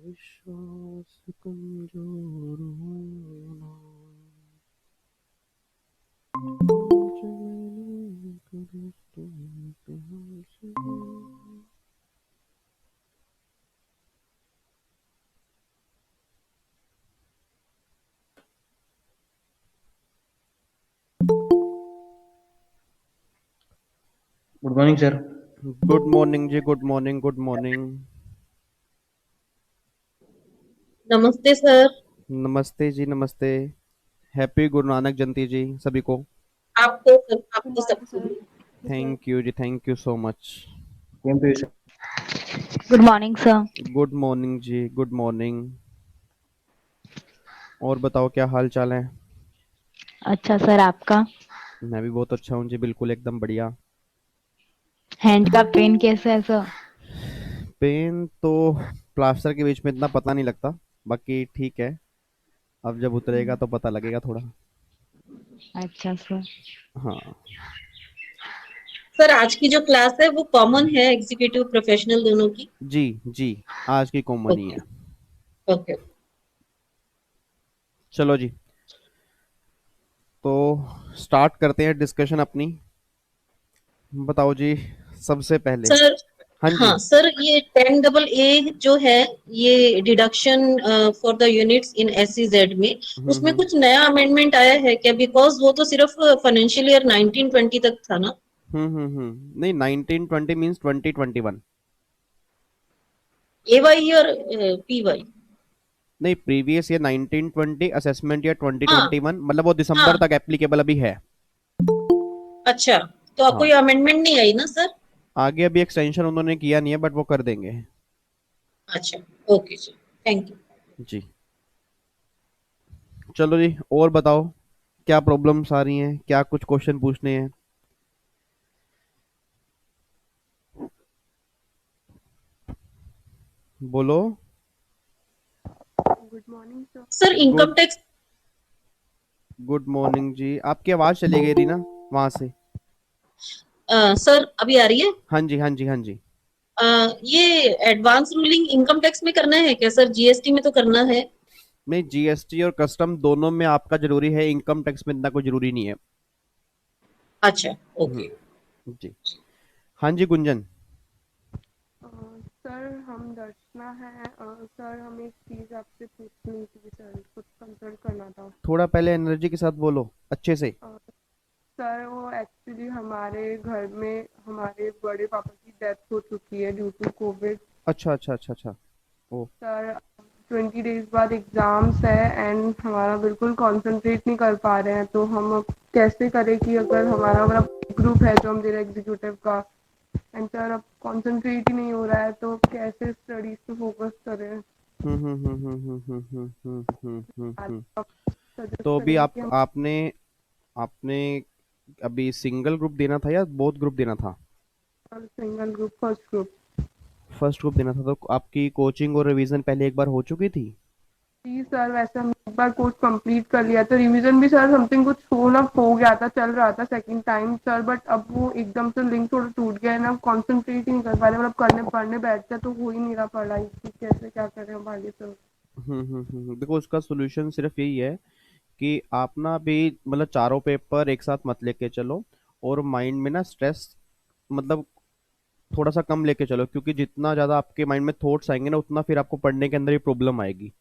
विश्वास कमजोर होना चलने का रास्ता इम्तिहान से good morning sir. Good morning जी। Good morning. Good morning. नमस्ते सर। नमस्ते जी। नमस्ते। हैप्पी गुरु नानक जयंती जी सभी को। गुड आपको मॉर्निंग सबको सर। भी। सर थैंक यू जी। Thank you so much. Same to you sir. Good morning sir. Good morning जी। Good morning. और बताओ क्या हाल चाल है। अच्छा सर, आपका? मैं भी बहुत अच्छा हूँ जी। बिल्कुल एकदम बढ़िया। हैंड का पेन कैसा है सर? पेन तो प्लास्टर के बीच में इतना पता नहीं लगता। बाकी ठीक है। अब जब उतरेगा तो पता लगेगा थोड़ा। अच्छा सर। हाँ। सर आज की जो क्लास है वो कॉमन है एग्जीक्यूटिव प्रोफेशनल दोनों की। जी जी। आज की कॉमन ही ओके। है। ओके। चलो जी। तो स्टार्ट करते हैं डिस्कशन अपनी। बताओ जी। सबसे पहले। सर। हाँ जी। हाँ सर, ये 10AA जो है, ये deduction for the units in SEZ में, उसमें हम्म। कुछ नया अमेंडमेंट आया है क्या? बिकॉज वो तो सिर्फ फाइनेंशियल ईयर 1920 तक था ना। नहीं 1920 मीन्स 2021। AY और PY। नहीं प्रीवियस ईयर 1920 असेसमेंट ईयर हाँ 2021 मतलब वो दिसंबर हाँ। तक एप्लीकेबल अभी है। अच्छा, तो हाँ। कोई अमेंडमेंट नहीं आई ना सर? आगे अभी एक्सटेंशन उन्होंने किया नहीं है बट वो कर देंगे। अच्छा। ओके जी। Thank you. जी। चलो जी और बताओ। क्या प्रॉब्लम्स आ रही हैं क्या कुछ क्वेश्चन पूछने हैं। बोलो। Good morning sir. Sir good income tax. Good morning जी। आपकी आवाज़ चली गई रही ना वहाँ से। सर अभी आ रही है? हाँ जी हाँ जी हाँ जी। ये एडवांस रूलिंग इनकम टैक्स में करना है क्या सर? GST में तो करना है। नहीं जीएसटी और कस्टम दोनों में आपका जरूरी है। इनकम टैक्स में इतना कोई जरूरी नहीं है। अच्छा। ओके। जी। हाँ जी गुंजन। सर हम दर्शना है। सर हमें एक चीज़ आपसे पूछनी थी सर, कुछ कंसल्ट करना था। थोड़ा पहले एनर्जी के साथ बोलो अच्छे से। अ, सर वो एक्चुअली हमारे घर में हमारे बड़े पापा की डेथ हो चुकी है ड्यू टू कोविड। अच्छा अच्छा अच्छा अच्छा। ओ। सर 20 डेज बाद एग्ज़ाम्स है एंड हमारा बिल्कुल कंसंट्रेट नहीं कर पा रहे हैं, तो हम अब कैसे करें कि अगर हमारा हमारा ग्रुप है जो हम मेरा एग्जीक्यूटिव का, एंड सर अब कंसंट्रेट ही नहीं हो रहा है, तो कैसे स्टडीज़ पे फोकस करें? आप सजेस्ट तो अभी करेंगे कि आप हम आपने आपने अभी सिंगल ग्रुप देना था या बहुत ग्रुप देना था। Single group first group. First group देना था तो आपकी कोचिंग और रिवीजन पहले एक बार हो चुकी थी। जी सर, वैसे हमने एक बार कोर्स कंप्लीट कर लिया था, रिवीजन भी सर समथिंग कुछ हो गया था, चल रहा था सेकंड टाइम सर, बट अब वो एकदम से लिंक थोड़ा टूट गया है ना, कंसंट्रेट ही नहीं कर पा रहे, मतलब करने पढ़ने बैठते हैं तो हो ही नहीं रहा पढ़ाई की, कैसे क्या करें हम आगे सर? देखो उसका सोल्यूशन सिर्फ यही है कि आप ना अभी मतलब चारों पेपर एक साथ मत लेके चलो। और माइंड में ना स्ट्रेस मतलब थोड़ा सा कम लेके चलो क्योंकि जितना ज़्यादा आपके माइंड में थॉट्स आएंगे ना उतना फिर आपको पढ़ने के अंदर ही प्रॉब्लम आएगी।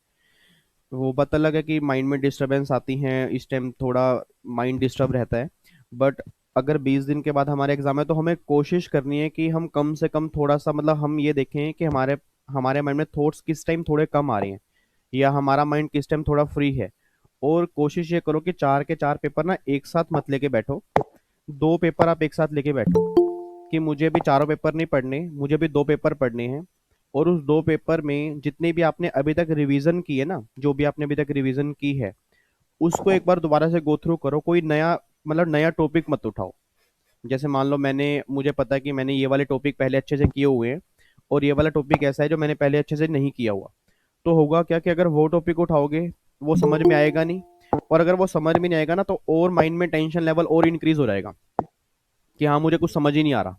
वो बात अलग है कि माइंड में डिस्टरबेंस आती हैं इस टाइम थोड़ा माइंड डिस्टर्ब रहता है। बट अगर 20 दिन के बाद हमारे एग्जाम है तो हमें कोशिश करनी है कि हम कम से कम थोड़ा सा मतलब हम ये देखें कि हमारे हमारे माइंड में थॉट्स किस टाइम थोड़े कम आ रहे हैं या हमारा माइंड किस टाइम थोड़ा फ्री है। और कोशिश ये करो कि चार के चार पेपर ना एक साथ मत लेके बैठो। दो पेपर आप एक साथ लेके बैठो कि मुझे भी चारों पेपर नहीं पढ़ने मुझे भी दो पेपर पढ़ने हैं। और उस दो पेपर में जितनी भी आपने अभी तक रिवीजन की है ना जो भी आपने अभी तक रिवीजन की है उसको एक बार दोबारा से गो थ्रू करो। कोई नया मतलब नया टॉपिक मत उठाओ। जैसे मान लो मैंने मुझे पता है कि मैंने ये वाले टॉपिक पहले अच्छे से किए हुए हैं और ये वाला टॉपिक ऐसा है जो मैंने पहले अच्छे से नहीं किया हुआ। तो होगा क्या कि अगर वो टॉपिक उठाओगे वो समझ में आएगा नहीं। और अगर वो समझ में नहीं आएगा ना तो और माइंड में टेंशन लेवल और इंक्रीज हो जाएगा कि हाँ मुझे कुछ समझ ही नहीं आ रहा।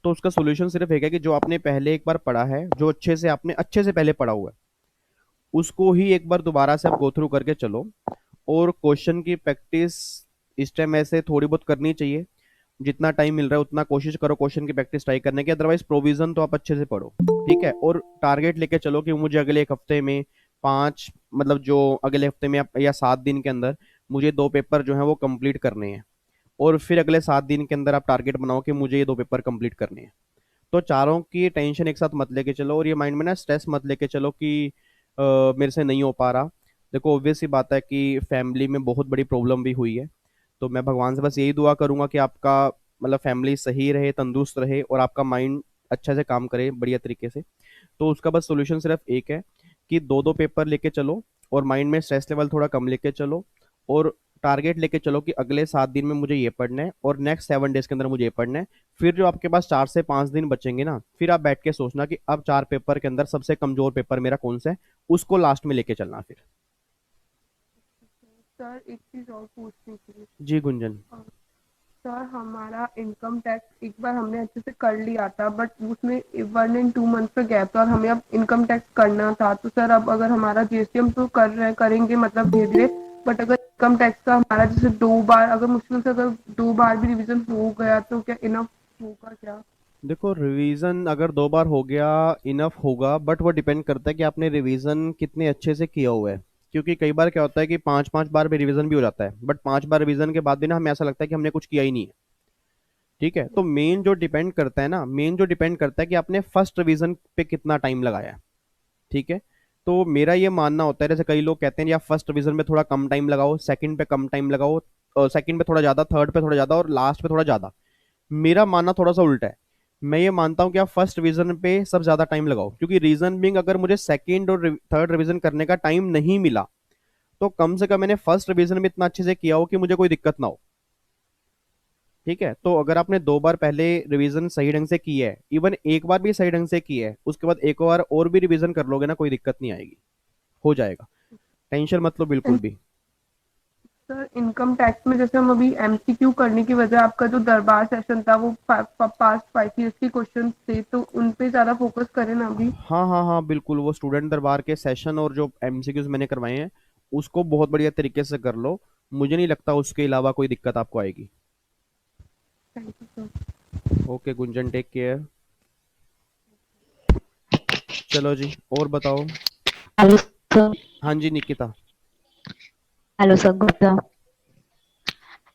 तो उसका सोल्यूशन सिर्फ एक है कि जो आपने पहले एक बार पढ़ा है जो अच्छे से आपने अच्छे से पहले पढ़ा हुआ है उसको ही एक बार दोबारा से आप गो थ्रू करके चलो। और क्वेश्चन की प्रैक्टिस इस टाइम ऐसे थोड़ी बहुत करनी चाहिए, जितना टाइम मिल रहा है उतना कोशिश करो क्वेश्चन की प्रैक्टिस ट्राई करने की। अदरवाइज प्रोविजन तो आप अच्छे से पढ़ो, ठीक है। और टारगेट लेके चलो कि मुझे अगले एक हफ्ते में 5, मतलब जो अगले हफ्ते में या 7 दिन के अंदर मुझे 2 पेपर जो है वो कंप्लीट करने हैं। और फिर अगले 7 दिन के अंदर आप टारगेट बनाओ कि मुझे ये 2 पेपर कंप्लीट करने हैं। तो चारों की टेंशन एक साथ मत लेके चलो, और ये माइंड में ना स्ट्रेस मत लेके चलो कि मेरे से नहीं हो पा रहा। देखो ऑब्वियस सी बात है कि फैमिली में बहुत बड़ी प्रॉब्लम भी हुई है, तो मैं भगवान से बस यही दुआ करूंगा कि आपका मतलब फैमिली सही रहे, तंदुरुस्त रहे, और आपका माइंड अच्छे से काम करे बढ़िया तरीके से। तो उसका बस सोल्यूशन सिर्फ एक है कि 2-2 पेपर लेके चलो, और माइंड में स्ट्रेस लेवल थोड़ा कम लेके चलो, और टारगेट लेके चलो कि अगले 7 दिन में मुझे ये पढ़ना है और नेक्स्ट 7 डेज के अंदर मुझे ये पढ़ना है। फिर जो आपके पास 4 से 5 दिन बचेंगे ना, फिर आप बैठ के सोचना कि अब 4 पेपर के अंदर सबसे कमजोर पेपर मेरा कौन सा है, उसको लास्ट में लेके चलना फिर। सर एक चीज़ और पूछनी थी। जी गुंजन। सर हमारा इनकम टैक्स एक बार हमने अच्छे से कर लिया था, बट उसमें 1 and 2 मंथ का गैप था और हमें अब इनकम टैक्स करना था। तो सर अब अगर हमारा जीएसटी हम तो कर रहे हैं, करेंगे मतलब धीरे धीरे, बट अगर इनकम टैक्स का हमारा जैसे 2 बार, अगर मुश्किल से अगर 2 बार भी रिवीजन हो गया तो क्या इनफ होगा क्या? देखो रिवीजन अगर 2 बार हो गया इनफ होगा, बट वो डिपेंड करता है कि आपने रिवीजन कितने अच्छे से किया हुआ है। क्योंकि कई बार क्या होता है कि 5-5 बार भी रिवीजन भी हो जाता है, बट 5 बार रिवीजन के बाद भी ना हमें ऐसा लगता है कि हमने कुछ किया ही नहीं है, ठीक है। तो मेन जो डिपेंड करता है ना, मेन जो डिपेंड करता है कि आपने फर्स्ट रिवीजन पे कितना टाइम लगाया है, ठीक है। तो मेरा ये मानना होता है, जैसे कई लोग कहते हैं या फर्स्ट रिवीजन में थोड़ा कम टाइम लगाओ, सेकंड पे कम टाइम लगाओ, सेकंड पे थोड़ा ज्यादा, थर्ड पे थोड़ा ज्यादा, और लास्ट पे थोड़ा ज्यादा। मेरा मानना थोड़ा सा उल्टा है। मैं ये मानता हूँ कि आप फर्स्ट रिवीजन पे सब ज्यादा टाइम लगाओ, क्योंकि रीजन बिंग अगर मुझे सेकंड और थर्ड रिवीजन करने का टाइम नहीं मिला, तो कम से कम मैंने फर्स्ट रिवीजन में इतना अच्छे से किया हो कि मुझे कोई दिक्कत ना हो, ठीक है। तो अगर आपने 2 बार पहले रिवीजन सही ढंग से की है, इवन एक बार भी सही ढंग से की है, उसके बाद एक बार और भी रिवीजन कर लोगे ना, कोई दिक्कत नहीं आएगी, हो जाएगा, टेंशन मत लो बिल्कुल भी। सर इनकम टैक्स में जैसे हम अभी एमसीक्यू करने की वजह, आपका जो दरबार सेशन था वो पास्ट 5 years के क्वेश्चन थे, तो उन पे ज्यादा फोकस करें ना अभी? हाँ हाँ हाँ बिल्कुल, वो स्टूडेंट दरबार के सेशन और जो एमसीक्यूज मैंने करवाए हैं उसको बहुत बढ़िया तरीके से कर लो। मुझे नहीं लगता उसके अलावा कोई दिक्कत आपको आएगी। Thank you sir. Okay Gunjan, take care. चलो जी, और बताओ। Hello sir. हाँ जी Nikita. Hello sir, Gupta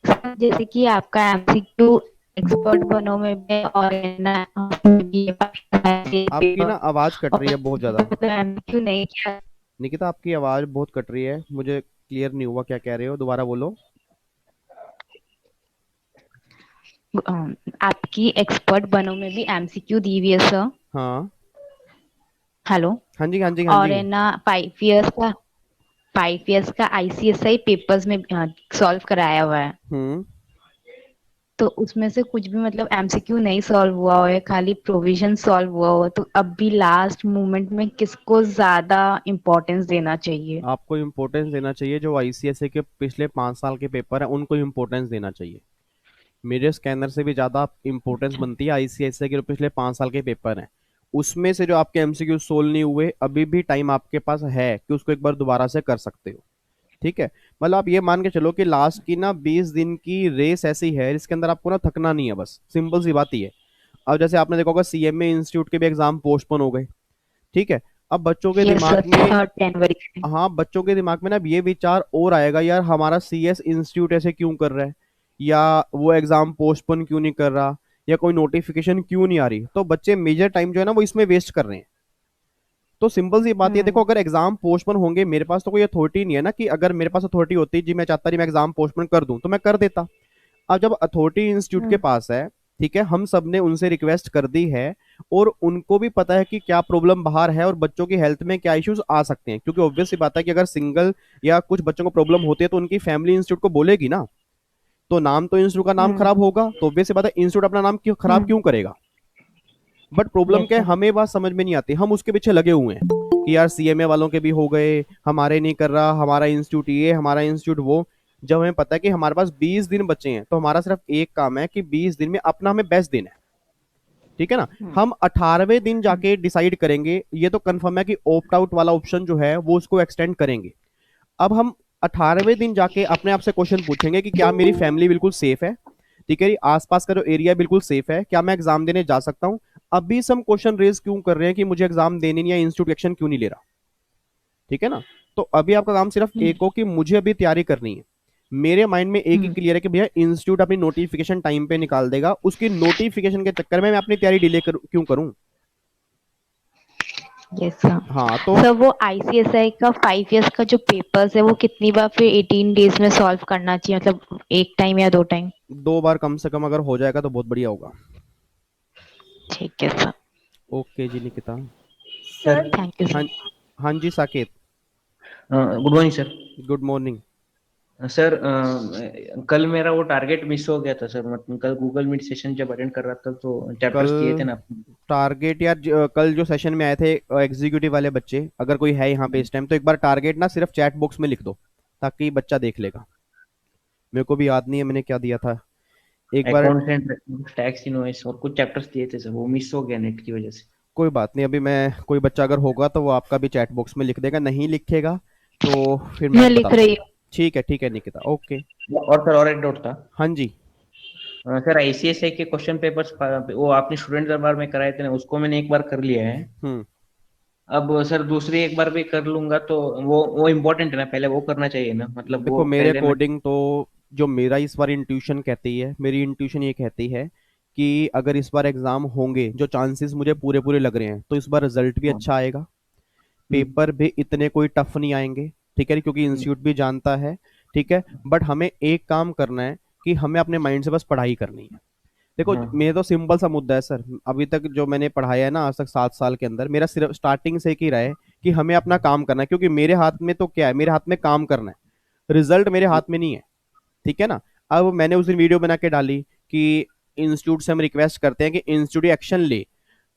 sir, जैसे कि आपका एमसीक्यू एक्सपर्ट बनो में भी और है ना, आपकी ना आवाज कट रही है बहुत ज्यादा। तो एमसीक्यू नहीं किया। निकिता आपकी आवाज बहुत कट रही है, मुझे क्लियर नहीं हुआ क्या कह रहे हो, दोबारा बोलो। आपकी एक्सपर्ट बनो में भी एमसीक्यू दी हुई है सर। हाँ हेलो। हाँ जी हाँ जी हाँ और जी। है ना 5 years का आईसीएसआई पेपर्स में सॉल्व कराया हुआ है। हम्म। तो उसमें से कुछ भी मतलब एमसीक्यू नहीं सॉल्व हुआ है, खाली प्रोविजन सॉल्व हुआ हो, तो अब भी लास्ट मोमेंट में किसको ज्यादा इम्पोर्टेंस देना चाहिए? आपको इम्पोर्टेंस देना चाहिए जो आईसीएसए के पिछले 5 साल के पेपर है, उनको इम्पोर्टेंस देना चाहिए। मेरे स्कैनर से भी ज़्यादा इम्पोर्टेंस बनती है आईसीएसए के जो पिछले 5 साल के पेपर हैं। उसमें से जो आपके एमसीक्यू सोल्व नहीं हुए, अभी भी टाइम आपके पास है कि उसको एक बार दोबारा से कर सकते हो, ठीक है। मतलब आप ये मान के चलो कि लास्ट की ना 20 दिन की रेस ऐसी है जिसके अंदर आपको ना थकना नहीं है, बस सिंपल सी बात ही है। अब जैसे आपने देखा होगा सीएमए इंस्टीट्यूट के भी एग्जाम पोस्टपोन हो गए, ठीक है। अब बच्चों के यस दिमाग सर, में, 3rd जनवरी से। हाँ बच्चों के दिमाग में ना अब ये विचार और आएगा, यार हमारा सीएस इंस्टीट्यूट ऐसे क्यों कर रहा है, या वो एग्जाम पोस्टपोन क्यों नहीं कर रहा, या कोई नोटिफिकेशन क्यों नहीं आ रही। तो बच्चे मेजर टाइम जो है ना वो इसमें वेस्ट कर रहे हैं। तो सिंपल सी बात ये देखो, अगर एग्जाम पोस्टपोन होंगे, मेरे पास तो कोई अथॉरिटी नहीं है ना, कि अगर मेरे पास अथॉरिटी होती जी मैं चाहता नहीं मैं एग्जाम पोस्टपोन कर दूं तो मैं कर देता। अब जब अथॉरिटी इंस्टीट्यूट के पास है, ठीक है, हम सब ने उनसे रिक्वेस्ट कर दी है, और उनको भी पता है कि क्या प्रॉब्लम बाहर है और बच्चों की हेल्थ में क्या इश्यूज आ सकते हैं, क्योंकि ऑब्वियस सी बात है कि अगर सिंगल या कुछ बच्चों को प्रॉब्लम होती है तो उनकी फैमिली इंस्टीट्यूट को बोलेगी ना, तो नाम तो इंस्टीट्यूट का नाम खराब होगा, तो ऑब्वियस सी बात है इंस्टीट्यूट अपना नाम क्यों खराब क्यों करेगा। बट प्रॉब्लम यस क्या है, सर। हमें बात समझ में नहीं आती, हम उसके पीछे लगे हुए हैं कि यार सीएमए वालों के भी हो गए, हमारे नहीं कर रहा, हमारा इंस्टीट्यूट ये, हमारा इंस्टीट्यूट वो। जब हमें पता है कि हमारे पास 20 दिन बचे हैं, तो हमारा सिर्फ एक काम है कि 20 दिन में अपना हमें बेस्ट देना है, ठीक है ना। हम 18वें दिन जाके डिसाइड करेंगे, ये तो कंफर्म है कि ऑप्ट आउट वाला ऑप्शन जो है वो उसको एक्सटेंड करेंगे। अब हम 18वें दिन जाके अपने आप से क्वेश्चन पूछेंगे कि क्या मेरी फैमिली बिल्कुल सेफ है, ठीक है, आसपास का जो एरिया बिल्कुल सेफ है, क्या मैं एग्जाम देने जा सकता हूँ। अभी से हम क्वेश्चन रेज क्यों कर रहे हैं कि मुझे एग्जाम देने नहीं, या इंस्टीट्यूट एक्शन क्यों नहीं ले रहा, ठीक है ना। तो अभी आपका काम सिर्फ एक हो कि मुझे अभी तैयारी करनी है। मेरे माइंड में एक ही क्लियर है कि भैया इंस्टीट्यूट अपनी नोटिफिकेशन टाइम पे निकाल देगा, उसकी नोटिफिकेशन के चक्कर में मैं अपनी तैयारी डिले क्यों करूं। Yes sir. हाँ तो सर वो आईसीएसआई का 5 इयर्स का जो पेपर्स है वो कितनी बार फिर 18 डेज में सॉल्व करना चाहिए, मतलब एक टाइम या 2 टाइम? 2 बार कम से कम अगर हो जाएगा तो बहुत बढ़िया होगा। ठीक है सर। ओके जी निकिता। सर थैंक यू हाँ, सर। हाँ जी Saket, good morning sir. Good morning. Sir कल मेरा वो टारगेट मिस हो गया था सर, मतलब कल गूगल मीट सेशन जब अटेंड कर रहा था तो चैप्टर्स दिए थे कल ना आपने। टारगेट यार, कल जो सेशन में आए थे एग्जीक्यूटिव वाले बच्चे, अगर कोई है यहाँ पे इस टाइम तो एक बार टारगेट ना सिर्फ चैट बॉक्स में लिख दो, ताकि बच्चा देख लेगा। मेरे को भी याद नहीं है मैंने क्या दिया था एक बार। अकाउंट्स एंड टैक्स इनवॉइस और कुछ चैप्टर्स दिए थे सर, वो मिस हो गया नेट की वजह से। कोई बात नहीं, अभी मैं, कोई बच्चा अगर होगा तो वो आपका भी चैट बॉक्स में लिख देगा, नहीं लिखेगा तो फिर मैं मैं लिख बता रही दूंगा। ठीक है निकिता, ओके। और सर और एक डाउट था। हाँ जी। सर आईसीएसआई के क्वेश्चन पेपर्स वो आपने स्टूडेंट दरबार में कराए थे ना, उसको मैंने एक बार कर लिया है। हम्म। अब सर दूसरी एक बार भी कर लूंगा तो वो इम्पोर्टेंट है ना, पहले वो करना चाहिए ना, मतलब वो देखो मेरे पहले मैं। अकॉर्डिंग तो जो मेरा इस बार इंट्यूशन कहती है, मेरी इंट्यूशन ये कहती है कि अगर इस बार एग्जाम होंगे, जो चांसेस मुझे पूरे पूरे लग रहे हैं, तो इस बार रिजल्ट भी हाँ, अच्छा आएगा, हम्म, पेपर भी इतने कोई टफ नहीं आएंगे, ठीक है, क्योंकि हम्म, इंस्टीट्यूट भी जानता है, ठीक है। बट हमें एक काम करना है कि हमें अपने माइंड से बस पढ़ाई करनी है। देखो हाँ, मेरा तो सिंपल सा मुद्दा है सर, अभी तक जो मैंने पढ़ाया है ना आज तक 7 साल के अंदर, मेरा सिर्फ स्टार्टिंग से एक ही रहा है कि हमें अपना काम करना है, क्योंकि मेरे हाथ में तो क्या है, मेरे हाथ में काम करना है, रिजल्ट मेरे हाथ में नहीं है, ठीक है ना। अब मैंने उस दिन वीडियो बना के डाली कि इंस्टीट्यूट से हम रिक्वेस्ट करते हैं कि इंस्टीट्यूट एक्शन ले,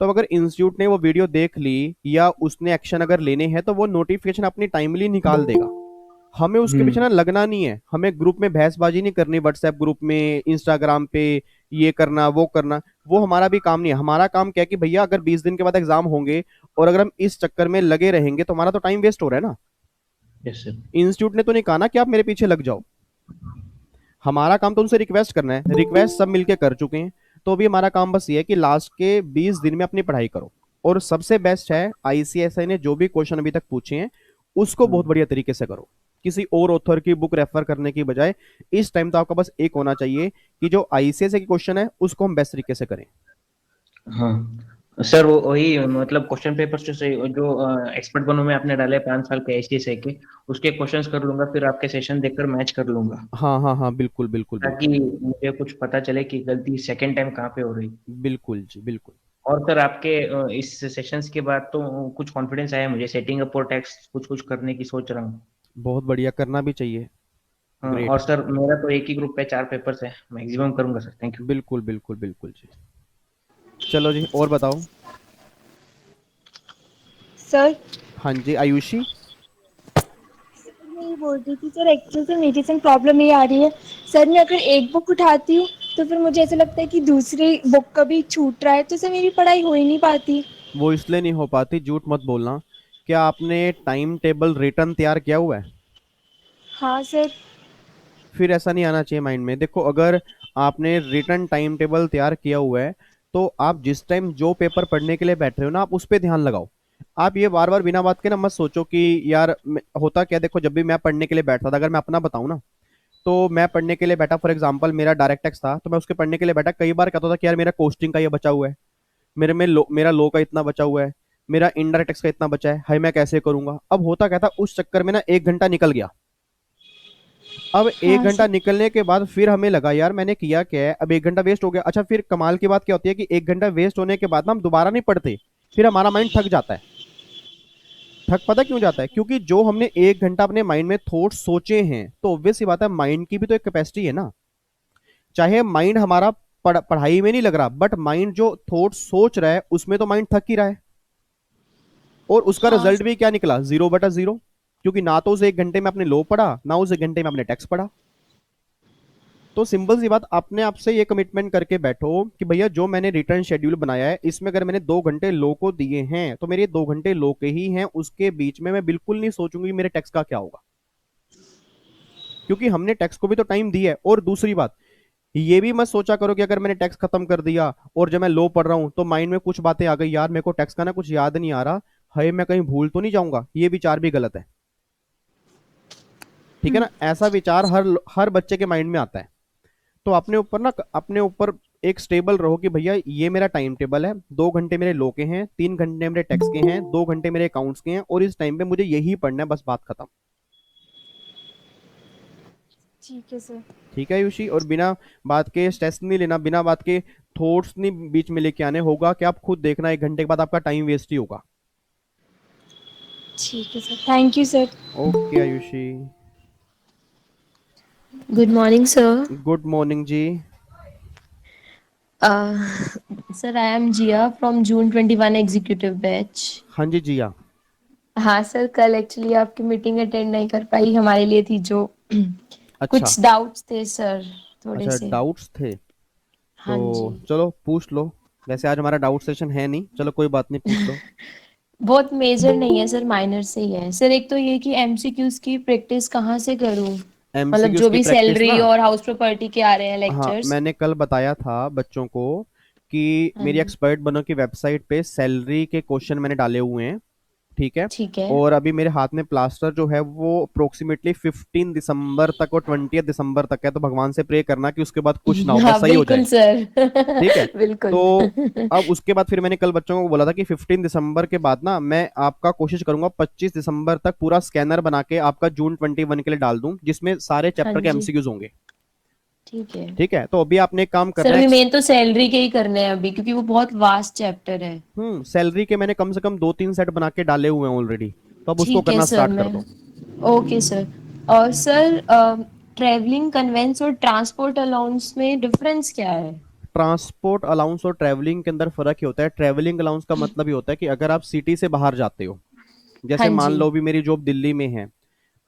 तो अब अगर इंस्टीट्यूट ने वो वीडियो देख ली या उसने एक्शन अगर लेने हैं तो वो नोटिफिकेशन अपनी टाइमली निकाल देगा। हमें उसके पीछे ना लगना नहीं है, हमें ग्रुप में बहसबाजी नहीं करनी, व्हाट्सएप ग्रुप में, इंस्टाग्राम पे, ये करना वो करना, वो हमारा भी काम नहीं है। हमारा काम क्या है कि भैया अगर 20 दिन के बाद एग्जाम होंगे और अगर हम इस चक्कर में लगे रहेंगे तो हमारा तो टाइम वेस्ट हो रहा है ना। Yes sir. इंस्टीट्यूट ने तो नहीं कहा ना कि आप मेरे पीछे लग जाओ, हमारा काम तो उनसे रिक्वेस्ट करना है, रिक्वेस्ट सब मिलके कर चुके हैं। तो अभी हमारा काम बस ये है कि लास्ट के 20 दिन में अपनी पढ़ाई करो, और सबसे बेस्ट है आईसीएसआई ने जो भी क्वेश्चन अभी तक पूछे हैं उसको बहुत बढ़िया तरीके से करो, किसी और ऑथर की बुक रेफर करने की बजाय। इस टाइम तो आपका बस एक होना चाहिए कि जो आईसीएसआई की क्वेश्चन है उसको हम बेस्ट तरीके से करें। हाँ सर, वो वही मतलब क्वेश्चन पेपर्स जो जो एक्सपर्ट बनो में आपने डाले 5 साल के आईसीएसआई के, उसके क्वेश्चंस कर लूंगा, फिर आपके सेशन देखकर मैच कर लूंगा, हाँ हाँ हाँ, बिल्कुल बिल्कुल ताकि बिल्कुल। मुझे कुछ पता चले कि गलती सेकंड टाइम कहाँ पे हो रही। बिल्कुल जी बिल्कुल। और सर आपके इस सेशंस के बाद तो कुछ कॉन्फिडेंस आया मुझे, सेटिंग अप और टैक्स कुछ कुछ करने की सोच रहा हूँ। बहुत बढ़िया, करना भी चाहिए। हाँ, ग्रेट। और सर मेरा तो एक ही ग्रुप पे 4 पेपर्स है, मैक्सिमम करूंगा सर। Thank you. बिल्कुल बिल्कुल बिल्कुल जी। चलो जी और बताओ। सर हाँ जी आयुषी। मैं ये बोल रही थी सर, एक्चुअली से मेरे संग प्रॉब्लम ये आ रही है सर, मैं अगर एक बुक उठाती हूँ तो फिर मुझे ऐसा लगता है कि दूसरी बुक का भी छूट रहा है, तो सर मेरी पढ़ाई हो ही नहीं पाती। वो इसलिए नहीं हो पाती, झूठ मत बोलना। क्या आपने टाइम टेबल रिटर्न तैयार किया हुआ है? हाँ सर। फिर ऐसा नहीं आना चाहिए माइंड में। देखो अगर आपने रिटर्न टाइम टेबल तैयार किया हुआ है तो आप जिस टाइम जो पेपर पढ़ने के लिए बैठ रहे हो ना, आप उस पर ध्यान लगाओ। आप ये बार बार बिना बात के ना मत सोचो कि यार होता क्या। देखो जब भी मैं पढ़ने के लिए बैठता था, अगर मैं अपना बताऊं ना, तो मैं पढ़ने के लिए बैठा, फॉर एग्जांपल मेरा डायरेक्ट टैक्स था तो मैं उसके पढ़ने के लिए बैठा, कई बार कहता था कि यार मेरा कोस्टिंग का ये बचा हुआ है, मेरा लो का इतना बचा हुआ है, मेरा इनडायरेक्ट टैक्स का इतना बचा है, हाई मैं कैसे करूंगा। अब होता क्या था, उस चक्कर में ना 1 घंटा निकल गया। अब एक हाँ घंटा सर। निकलने के बाद फिर हमें लगा यार मैंने किया क्या है, अब 1 घंटा वेस्ट हो गया। अच्छा फिर कमाल की बात क्या होती है कि 1 घंटा वेस्ट होने के बाद ना हम दोबारा नहीं पढ़ते, फिर हमारा माइंड थक जाता है। थक पता क्यों जाता है? क्योंकि जो हमने 1 घंटा अपने माइंड में थॉट सोचे हैं, तो ऑब्वियस सी बात है माइंड की भी तो एक कैपेसिटी है ना। चाहे माइंड हमारा पढ़ाई में नहीं लग रहा, बट माइंड जो थॉट सोच रहा है उसमें तो माइंड थक ही रहा है। और उसका हाँ रिजल्ट भी क्या निकला, 0/0। क्योंकि ना तो उस 1 घंटे में आपने लो पढ़ा, ना उस 1 घंटे में आपने टेक्स्ट पढ़ा। तो सिंपल सी बात, अपने आप से ये कमिटमेंट करके बैठो कि भैया जो मैंने रिटर्न शेड्यूल बनाया है इसमें अगर मैंने 2 घंटे लो को दिए हैं तो मेरे 2 घंटे लो के ही हैं, उसके बीच में मैं बिल्कुल नहीं सोचूंगी मेरे टैक्स का क्या होगा, क्योंकि हमने टैक्स को भी तो टाइम दिया है। और दूसरी बात, ये भी मत सोचा करो कि अगर मैंने टैक्स खत्म कर दिया और जब मैं लो पढ़ रहा हूं तो माइंड में कुछ बातें आ गई, यार मेरे को टैक्स का ना कुछ याद नहीं आ रहा, हाय मैं कहीं भूल तो नहीं जाऊंगा, ये विचार भी गलत है। ठीक है ना, ऐसा विचार हर बच्चे के माइंड में आता है। तो अपने ऊपर एक स्टेबल रहो कि भैया ये मेरा टाइम टेबल है, 2 घंटे मेरे लो के हैं, 3 घंटे मेरे टैक्स के हैं, 2 घंटे मेरे अकाउंट्स के हैं, और इस टाइम पे मुझे यही पढ़ना है, बस बात खत्म। ठीक है सर। ठीक है आयुषी, और बिना बात के स्ट्रेस नहीं लेना, बिना बात के थॉट्स नहीं बीच में लेके आने, होगा कि आप खुद देखना 1 घंटे के बाद आपका टाइम वेस्ट ही होगा। ठीक है sir, thank you sir. Okay Ayushi, Good morning, sir. Good morning जी। Sir, I am Jia from June 21 Executive Batch. हाँ जी जिया। हाँ सर, कल एक्चुअली आपकी मीटिंग अटेंड नहीं कर पाई, हमारे लिए थी जो अच्छा कुछ डाउट्स थे सर, थोड़े अच्छा, से। डाउट्स थे हाँ तो जी, चलो पूछ लो। वैसे आज हमारा डाउट सेशन है नहीं, चलो कोई बात नहीं, पूछ लो। बहुत मेजर नहीं है सर, माइनर से ही है सर। एक तो ये कि एमसीक्यूज की प्रैक्टिस कहाँ से करूँ, मतलब एमसीक्यूज जो की भी प्रैक्टिस सैलरी ना, और हाउस प्रॉपर्टी के आ रहे हैं हाँ लेक्चर्स। मैंने कल बताया था बच्चों को कि हाँ मेरी जी, एक्सपर्ट बनो की वेबसाइट पे सैलरी के क्वेश्चन मैंने डाले हुए हैं। ठीक है, ठीक है। और अभी मेरे हाथ में प्लास्टर जो है वो अप्रोक्सीमेटली 15 दिसंबर तक और 20 दिसंबर तक है, तो भगवान से प्रे करना कि उसके बाद कुछ ना हो, बस हाँ सही हो बिल्कुल जाए। सर। ठीक है, बिल्कुल। तो अब उसके बाद फिर मैंने कल बच्चों को बोला था कि 15 दिसंबर के बाद ना मैं आपका कोशिश करूंगा 25 दिसंबर तक पूरा स्कैनर बना के आपका जून 21 के लिए डाल दूं, जिसमें सारे हाँ चैप्टर के जी, एमसीक्यूज होंगे। ठीक है ठीक है, तो अभी आपने एक काम सर। करना है। अभी मेन तो सैलरी के ही करने हैं अभी, क्योंकि वो बहुत वास्ट चैप्टर है। सैलरी के मैंने कम से कम 2-3 सेट बना के डाले हुए हैं ऑलरेडी, तो अब उसको ठीक है करना सर, स्टार्ट कर मैं दो। Okay sir. और सर, ट्रेवलिंग कन्वेंस और ट्रांसपोर्ट अलाउंस में डिफरेंस क्या है? ट्रांसपोर्ट अलाउंस और ट्रैवलिंग के अंदर फर्क ही होता है। ट्रैवलिंग अलाउंस का मतलब ही होता है कि अगर आप सिटी से बाहर जाते हो, हाँ जैसे मान जी। लो भी मेरी जॉब दिल्ली में है,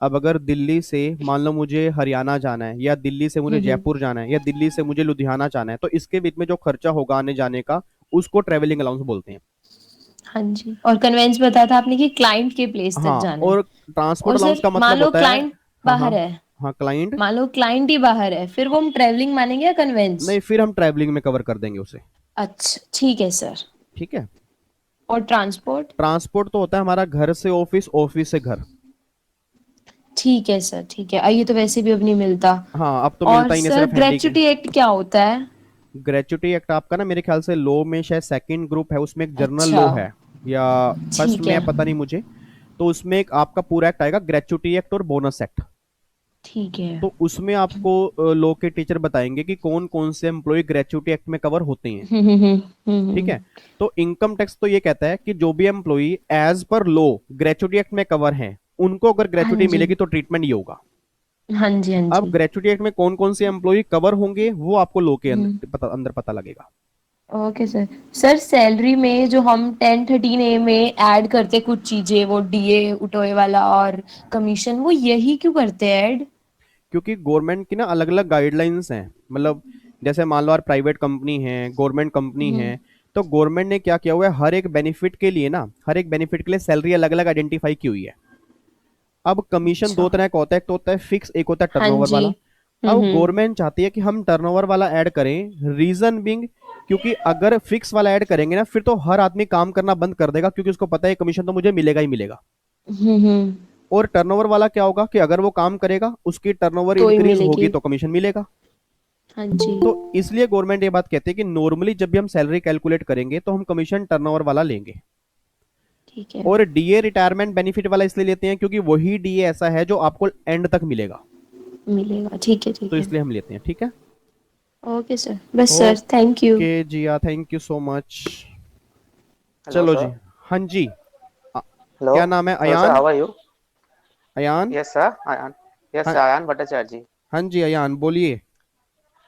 अब अगर दिल्ली से मान लो मुझे हरियाणा जाना है, या दिल्ली से मुझे हम्म। जयपुर जाना है, या दिल्ली से मुझे लुधियाना जाना है, तो इसके बीच में जो खर्चा होगा आने जाने का, उसको ट्रैवलिंग अलाउंस बोलते हैं। हाँ जी, और कन्वेंस बताया था आपने कि क्लाइंट के प्लेस तक हाँ, जाना है। और ट्रांसपोर्ट और अलाउंस सर का मान मतलब लो होता है, क्लाइंट हाँ हाँ बाहर है, हाँ, क्लाइंट, मान लो क्लाइंट ही बाहर है, फिर वो हम ट्रेवलिंग मानेंगे या कन्वेंस? नहीं फिर हम ट्रैवलिंग में कवर कर देंगे उसे। अच्छा ठीक है सर। ठीक है, और ट्रांसपोर्ट? ट्रांसपोर्ट तो होता है हमारा घर से ऑफिस, ऑफिस से घर। ठीक है सर, ठीक है। ये तो वैसे भी अब नहीं मिलता। हाँ अब तो और मिलता ही नहीं, सर सिर्फ हैंडी के। ग्रेच्युटी एक्ट क्या होता है? ग्रेच्युटी एक्ट आपका ना मेरे ख्याल से लॉ में शायद सेकंड ग्रुप है, उसमें एक जर्नल अच्छा, लॉ है, या फर्स्ट ठीक में है, है, पता नहीं मुझे। तो उसमें एक आपका पूरा एक्ट आएगा, ग्रेच्युटी एक्ट और बोनस एक्ट। ठीक है। तो उसमें आपको लॉ के टीचर बताएंगे कि कौन कौन से एम्प्लॉय ग्रेच्युटी एक्ट में कवर होते हैं। ठीक है, तो इनकम टैक्स तो ये कहता है कि जो भी employee as per law gratuity act में कवर है, उनको अगर हाँ ग्रेच्युटी जी, मिलेगी तो ट्रीटमेंट ये होगा। हाँ जी, हाँ अब जी। ग्रेच्युटी एक्ट में कौन कौन से एम्प्लॉय कवर होंगे वो आपको लॉ के हम्म, अंदर पता लगेगा। Okay sir. सर सैलरी में जो हम 1013 ए में ऐड करते कुछ चीजें, वो डीए उठोए वाला और कमीशन, वो यही क्यों करते हैं ऐड? क्योंकि गवर्नमेंट की ना अलग अलग गाइडलाइंस हैं, मतलब जैसे मान लो यार प्राइवेट कंपनी है, गवर्नमेंट कंपनी हम्म। है, तो गवर्नमेंट ने क्या किया हुआ है, हर एक बेनिफिट के लिए ना, हर एक बेनिफिट के लिए सैलरी अलग अलग आइडेंटिफाई की हुई है। अब कमीशन अच्छा। दो तरह का होता है, एक तो होता है फिक्स, एक होता है हाँ टर्नओवर जी। वाला। अब गवर्नमेंट चाहती है कि हम टर्नओवर वाला ऐड करें, रीजन बिंग, क्योंकि अगर फिक्स वाला ऐड करेंगे ना फिर तो हर आदमी काम करना बंद कर देगा, क्योंकि उसको पता है कमीशन तो मुझे मिलेगा ही मिलेगा। हम्म। और टर्नओवर वाला क्या होगा कि अगर वो काम करेगा, उसकी टर्नओवर तो ही इंक्रीज होगी मिलेगी। तो कमीशन मिलेगा। हाँ जी। तो इसलिए गवर्नमेंट ये बात कहती है कि नॉर्मली जब भी हम सैलरी कैलकुलेट करेंगे तो हम कमीशन टर्नओवर वाला लेंगे। ठीक है, और डीए रिटायरमेंट बेनिफिट वाला इसलिए लेते हैं क्योंकि वही डीए ऐसा है जो आपको एंड तक मिलेगा, मिलेगा। ठीक है, ठीक तो है। इसलिए हम लेते हैं। ठीक है, ओके सर, बस sir, thank you. Okay Jiya, thank you so much. Hello, चलो sir. जी, हाँ जी, Hello. क्या नाम है? Hello, sir. Ayan? How are you? Ayan? Yes, sir. Ayan. Yes, हाँ sir. Ayan Bhattacharya जी. हाँ जी अयान बोलिए।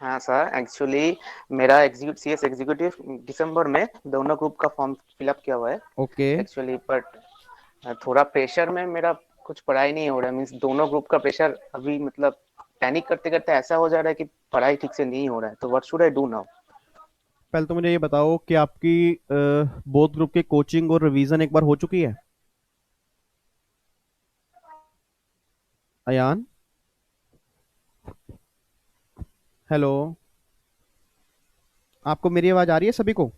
हाँ सर, एक्चुअली मेरा सीएस एग्जीक्यूटिव दिसंबर में दोनों ग्रुप का फॉर्म फिलअप किया हुआ है ओके, एक्चुअली, बट थोड़ा प्रेशर में मेरा कुछ पढ़ाई नहीं हो रहा है, मीन्स दोनों ग्रुप का प्रेशर अभी मतलब पैनिक करते करते ऐसा हो जा रहा है कि पढ़ाई ठीक से नहीं हो रहा है, तो what should I do now? पहले तो मुझे ये बताओ कि आपकी बोथ ग्रुप की कोचिंग और रिवीजन एक बार हो चुकी है? अयान, हेलो, आपको मेरी आवाज आ रही है सभी को?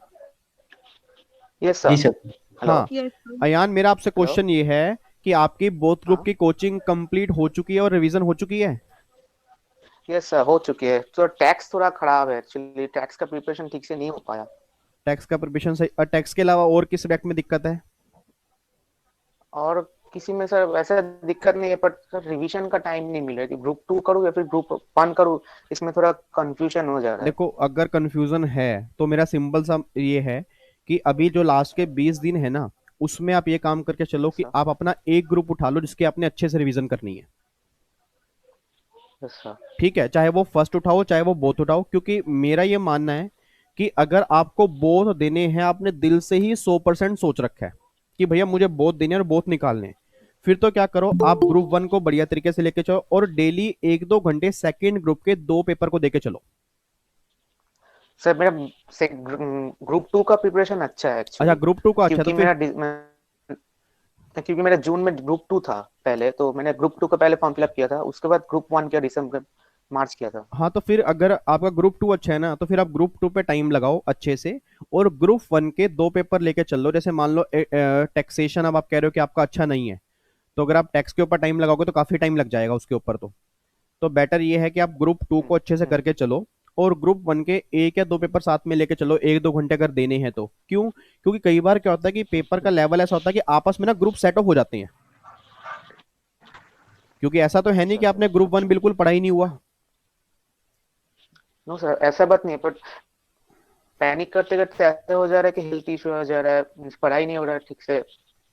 यस जी सर। सर। हेलो। हाँ, यस अयान, मेरा आपसे हेलो। क्वेश्चन ये है कि आपकी बोथ ग्रुप हाँ। की कोचिंग कंप्लीट हो चुकी है और रिवीजन हो चुकी है? यस सर, हो चुकी है। तो टैक्स थोड़ा खराब है एक्चुअली, टैक्स का प्रिपरेशन ठीक से नहीं हो पाया। टैक्स का प्रिपरेशन सही, और टैक्स के अलावा और किस सब्जेक्ट में दिक्कत है? और किसी में सर वैसा दिक्कत नहीं है, पर सर रिवीजन का टाइम नहीं मिल रहा है कि ग्रुप 2 करूँ या फिर ग्रुप 1 करूँ, इसमें थोड़ा कंफ्यूजन हो जा रहा है। देखो, अगर कंफ्यूजन है तो मेरा सिंपल सा ये है कि अभी जो लास्ट के 20 दिन है ना, उसमें आप ये काम करके चलो यस कि सर। आप अपना एक ग्रुप उठा लो जिसकी आपने अच्छे से रिवीजन करनी है। Yes sir. ठीक है, चाहे वो फर्स्ट उठाओ चाहे वो बोथ उठाओ, क्योंकि मेरा ये मानना है कि अगर आपको बोथ देने हैं, आपने दिल से ही 100% सोच रखा है कि भैया मुझे बोथ देने हैं और बोथ निकालने हैं, फिर तो क्या करो, आप ग्रुप 1 को बढ़िया तरीके से लेके चलो और डेली 1-2 घंटे सेकेंड ग्रुप के 2 पेपर को देके चलो। सर मेरा ग्रुप 2 का प्रिपरेशन अच्छा है अच्छा, एक्चुअली, ग्रुप 2 का अच्छा, तो क्योंकि फिर क्योंकि मेरा जून में ग्रुप 2 था पहले, तो मैंने ग्रुप 2 का पहले फॉर्म फिलअप किया था, उसके बाद ग्रुप 1 किया दिसंबर मार्च किया था। हाँ, तो फिर अगर आपका ग्रुप 2 अच्छा है ना, तो फिर आप ग्रुप 2 पे टाइम लगाओ अच्छे से और ग्रुप 1 के 2 पेपर लेके चल लो। जैसे मान लो टैक्सेशन, अब आप कह रहे हो कि आपका अच्छा नहीं है, तो अगर आप टैक्स के ऊपर टाइम लगाओगे तो काफी टाइम लग जाएगा उसके ऊपर। तो बेटर ये है कि आप ग्रुप 2 को अच्छे से करके चलो और ग्रुप 1 के 1 या 2 पेपर साथ में लेके चलो, 1-2 घंटे अगर देने हैं तो। क्यों? क्योंकि कई बार क्या होता है कि पेपर का लेवल ऐसा होता है कि आपस में ना ग्रुप सेट ऑफ हो जाते हैं, क्योंकि ऐसा तो है नहीं अच्छा कि आपने सर। ग्रुप 1 बिल्कुल पढ़ा ही नहीं हुआ। नो सर, ऐसा बात नहीं है, पर पैनिक करते करते ऐसा हो जा रहा है कि हेल्थ इशू हो जा रहा है, पढ़ाई नहीं हो रहा है ठीक से,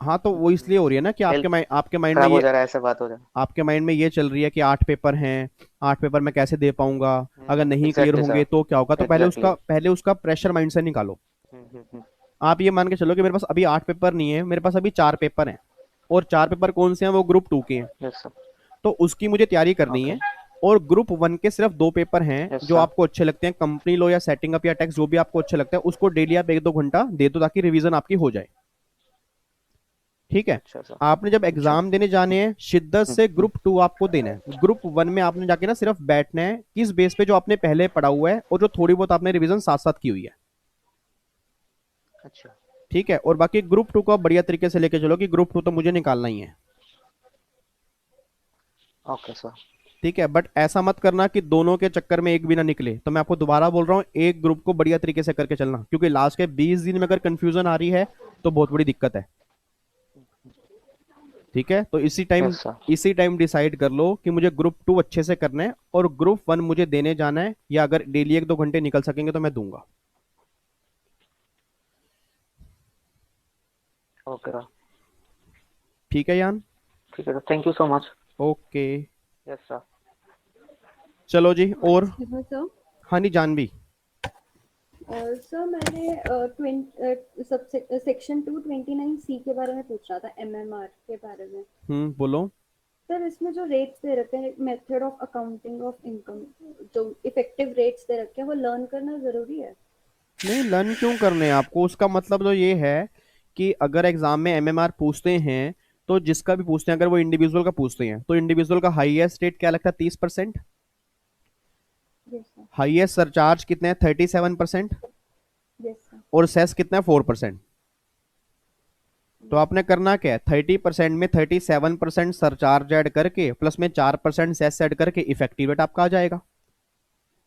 हाँ, तो वो इसलिए हो रही है ना कि हेल्थ आपके माइंड में खराब हो ये जा रहा है, ऐसा बात हो रहा है। आपके माइंड में ये चल रही है कि 8 पेपर हैं, 8 पेपर मैं कैसे दे पाऊंगा, अगर नहीं क्लियर एग्जैक्टली होंगे सर। तो क्या होगा। तो एग्जैक्टली। पहले उसका प्रेशर माइंड से निकालो। आप ये मान के चलो कि मेरे पास अभी 8 पेपर नहीं है, मेरे पास अभी 4 पेपर हैं, और 4 पेपर कौन से हैं? वो ग्रुप 2 के हैं, यस सर। तो उसकी मुझे तैयारी करनी ओके। है। और ग्रुप 1 के सिर्फ 2 पेपर हैं यस जो सर। आपको अच्छे लगते हैं, कंपनी लो या सेटिंग अप या टैक्स, जो भी आपको अच्छे लगता है उसको डेली आप 1-2 घंटा दे दो ताकि रिवीजन आपकी हो जाए। ठीक है? अच्छा सर। आपने जब अच्छा। एग्जाम देने जाने हैं, शिद्दत से ग्रुप 2 आपको देना है। ग्रुप 1 में आपने जाके ना सिर्फ बैठना है किस बेस पे, जो आपने पहले पढ़ा हुआ है और जो थोड़ी बहुत आपने रिवीजन साथ साथ की हुई है। अच्छा। ठीक है? और बाकी ग्रुप 2 को आप बढ़िया तरीके से लेके चलो कि ग्रुप 2 तो मुझे निकालना ही है। Okay sir. ठीक है, बट ऐसा मत करना कि दोनों के चक्कर में एक भी ना निकले। तो मैं आपको दोबारा बोल रहा हूँ, एक ग्रुप को बढ़िया तरीके से करके चलना, क्योंकि लास्ट के 20 दिन में अगर कंफ्यूजन आ रही है तो बहुत बड़ी दिक्कत है। ठीक है? तो यस सर। इसी टाइम डिसाइड कर लो कि मुझे ग्रुप 2 अच्छे से करना है और ग्रुप 1 मुझे देने जाना है, या अगर डेली 1-2 घंटे निकल सकेंगे तो मैं दूंगा। Okay sir. ठीक है यान? ठीक है sir, thank you so much. Okay, yes sir. चलो जी। और सर हाँ जी, जानवी। सर मैंने सेक्शन 229C के बारे में पूछ रहा था, एमएमआर के बारे में। बोलो। सर इसमें जो रेट्स दे रखे हैं, method of accounting of income, जो इफेक्टिव रेट्स दे रखे हैं, वो लर्न करना जरूरी है? नहीं, लर्न क्यों करने हैं आपको? उसका मतलब तो ये है कि अगर एग्जाम में एमएमआर पूछते हैं, तो जिसका भी पूछते हैं, अगर वो इंडिविजुअल का पूछते हैं तो इंडिविजुअल का हाईएस्ट रेट क्या लगता है? 30%। Yes sir. हाईएस्ट सरचार्ज कितना है? 37%। Yes sir. और सेस कितना है? 4%। तो आपने करना क्या है? 30% में 37% सरचार्ज ऐड करके प्लस में 4% सेस ऐड करके इफेक्टिव रेट आपका आ जाएगा।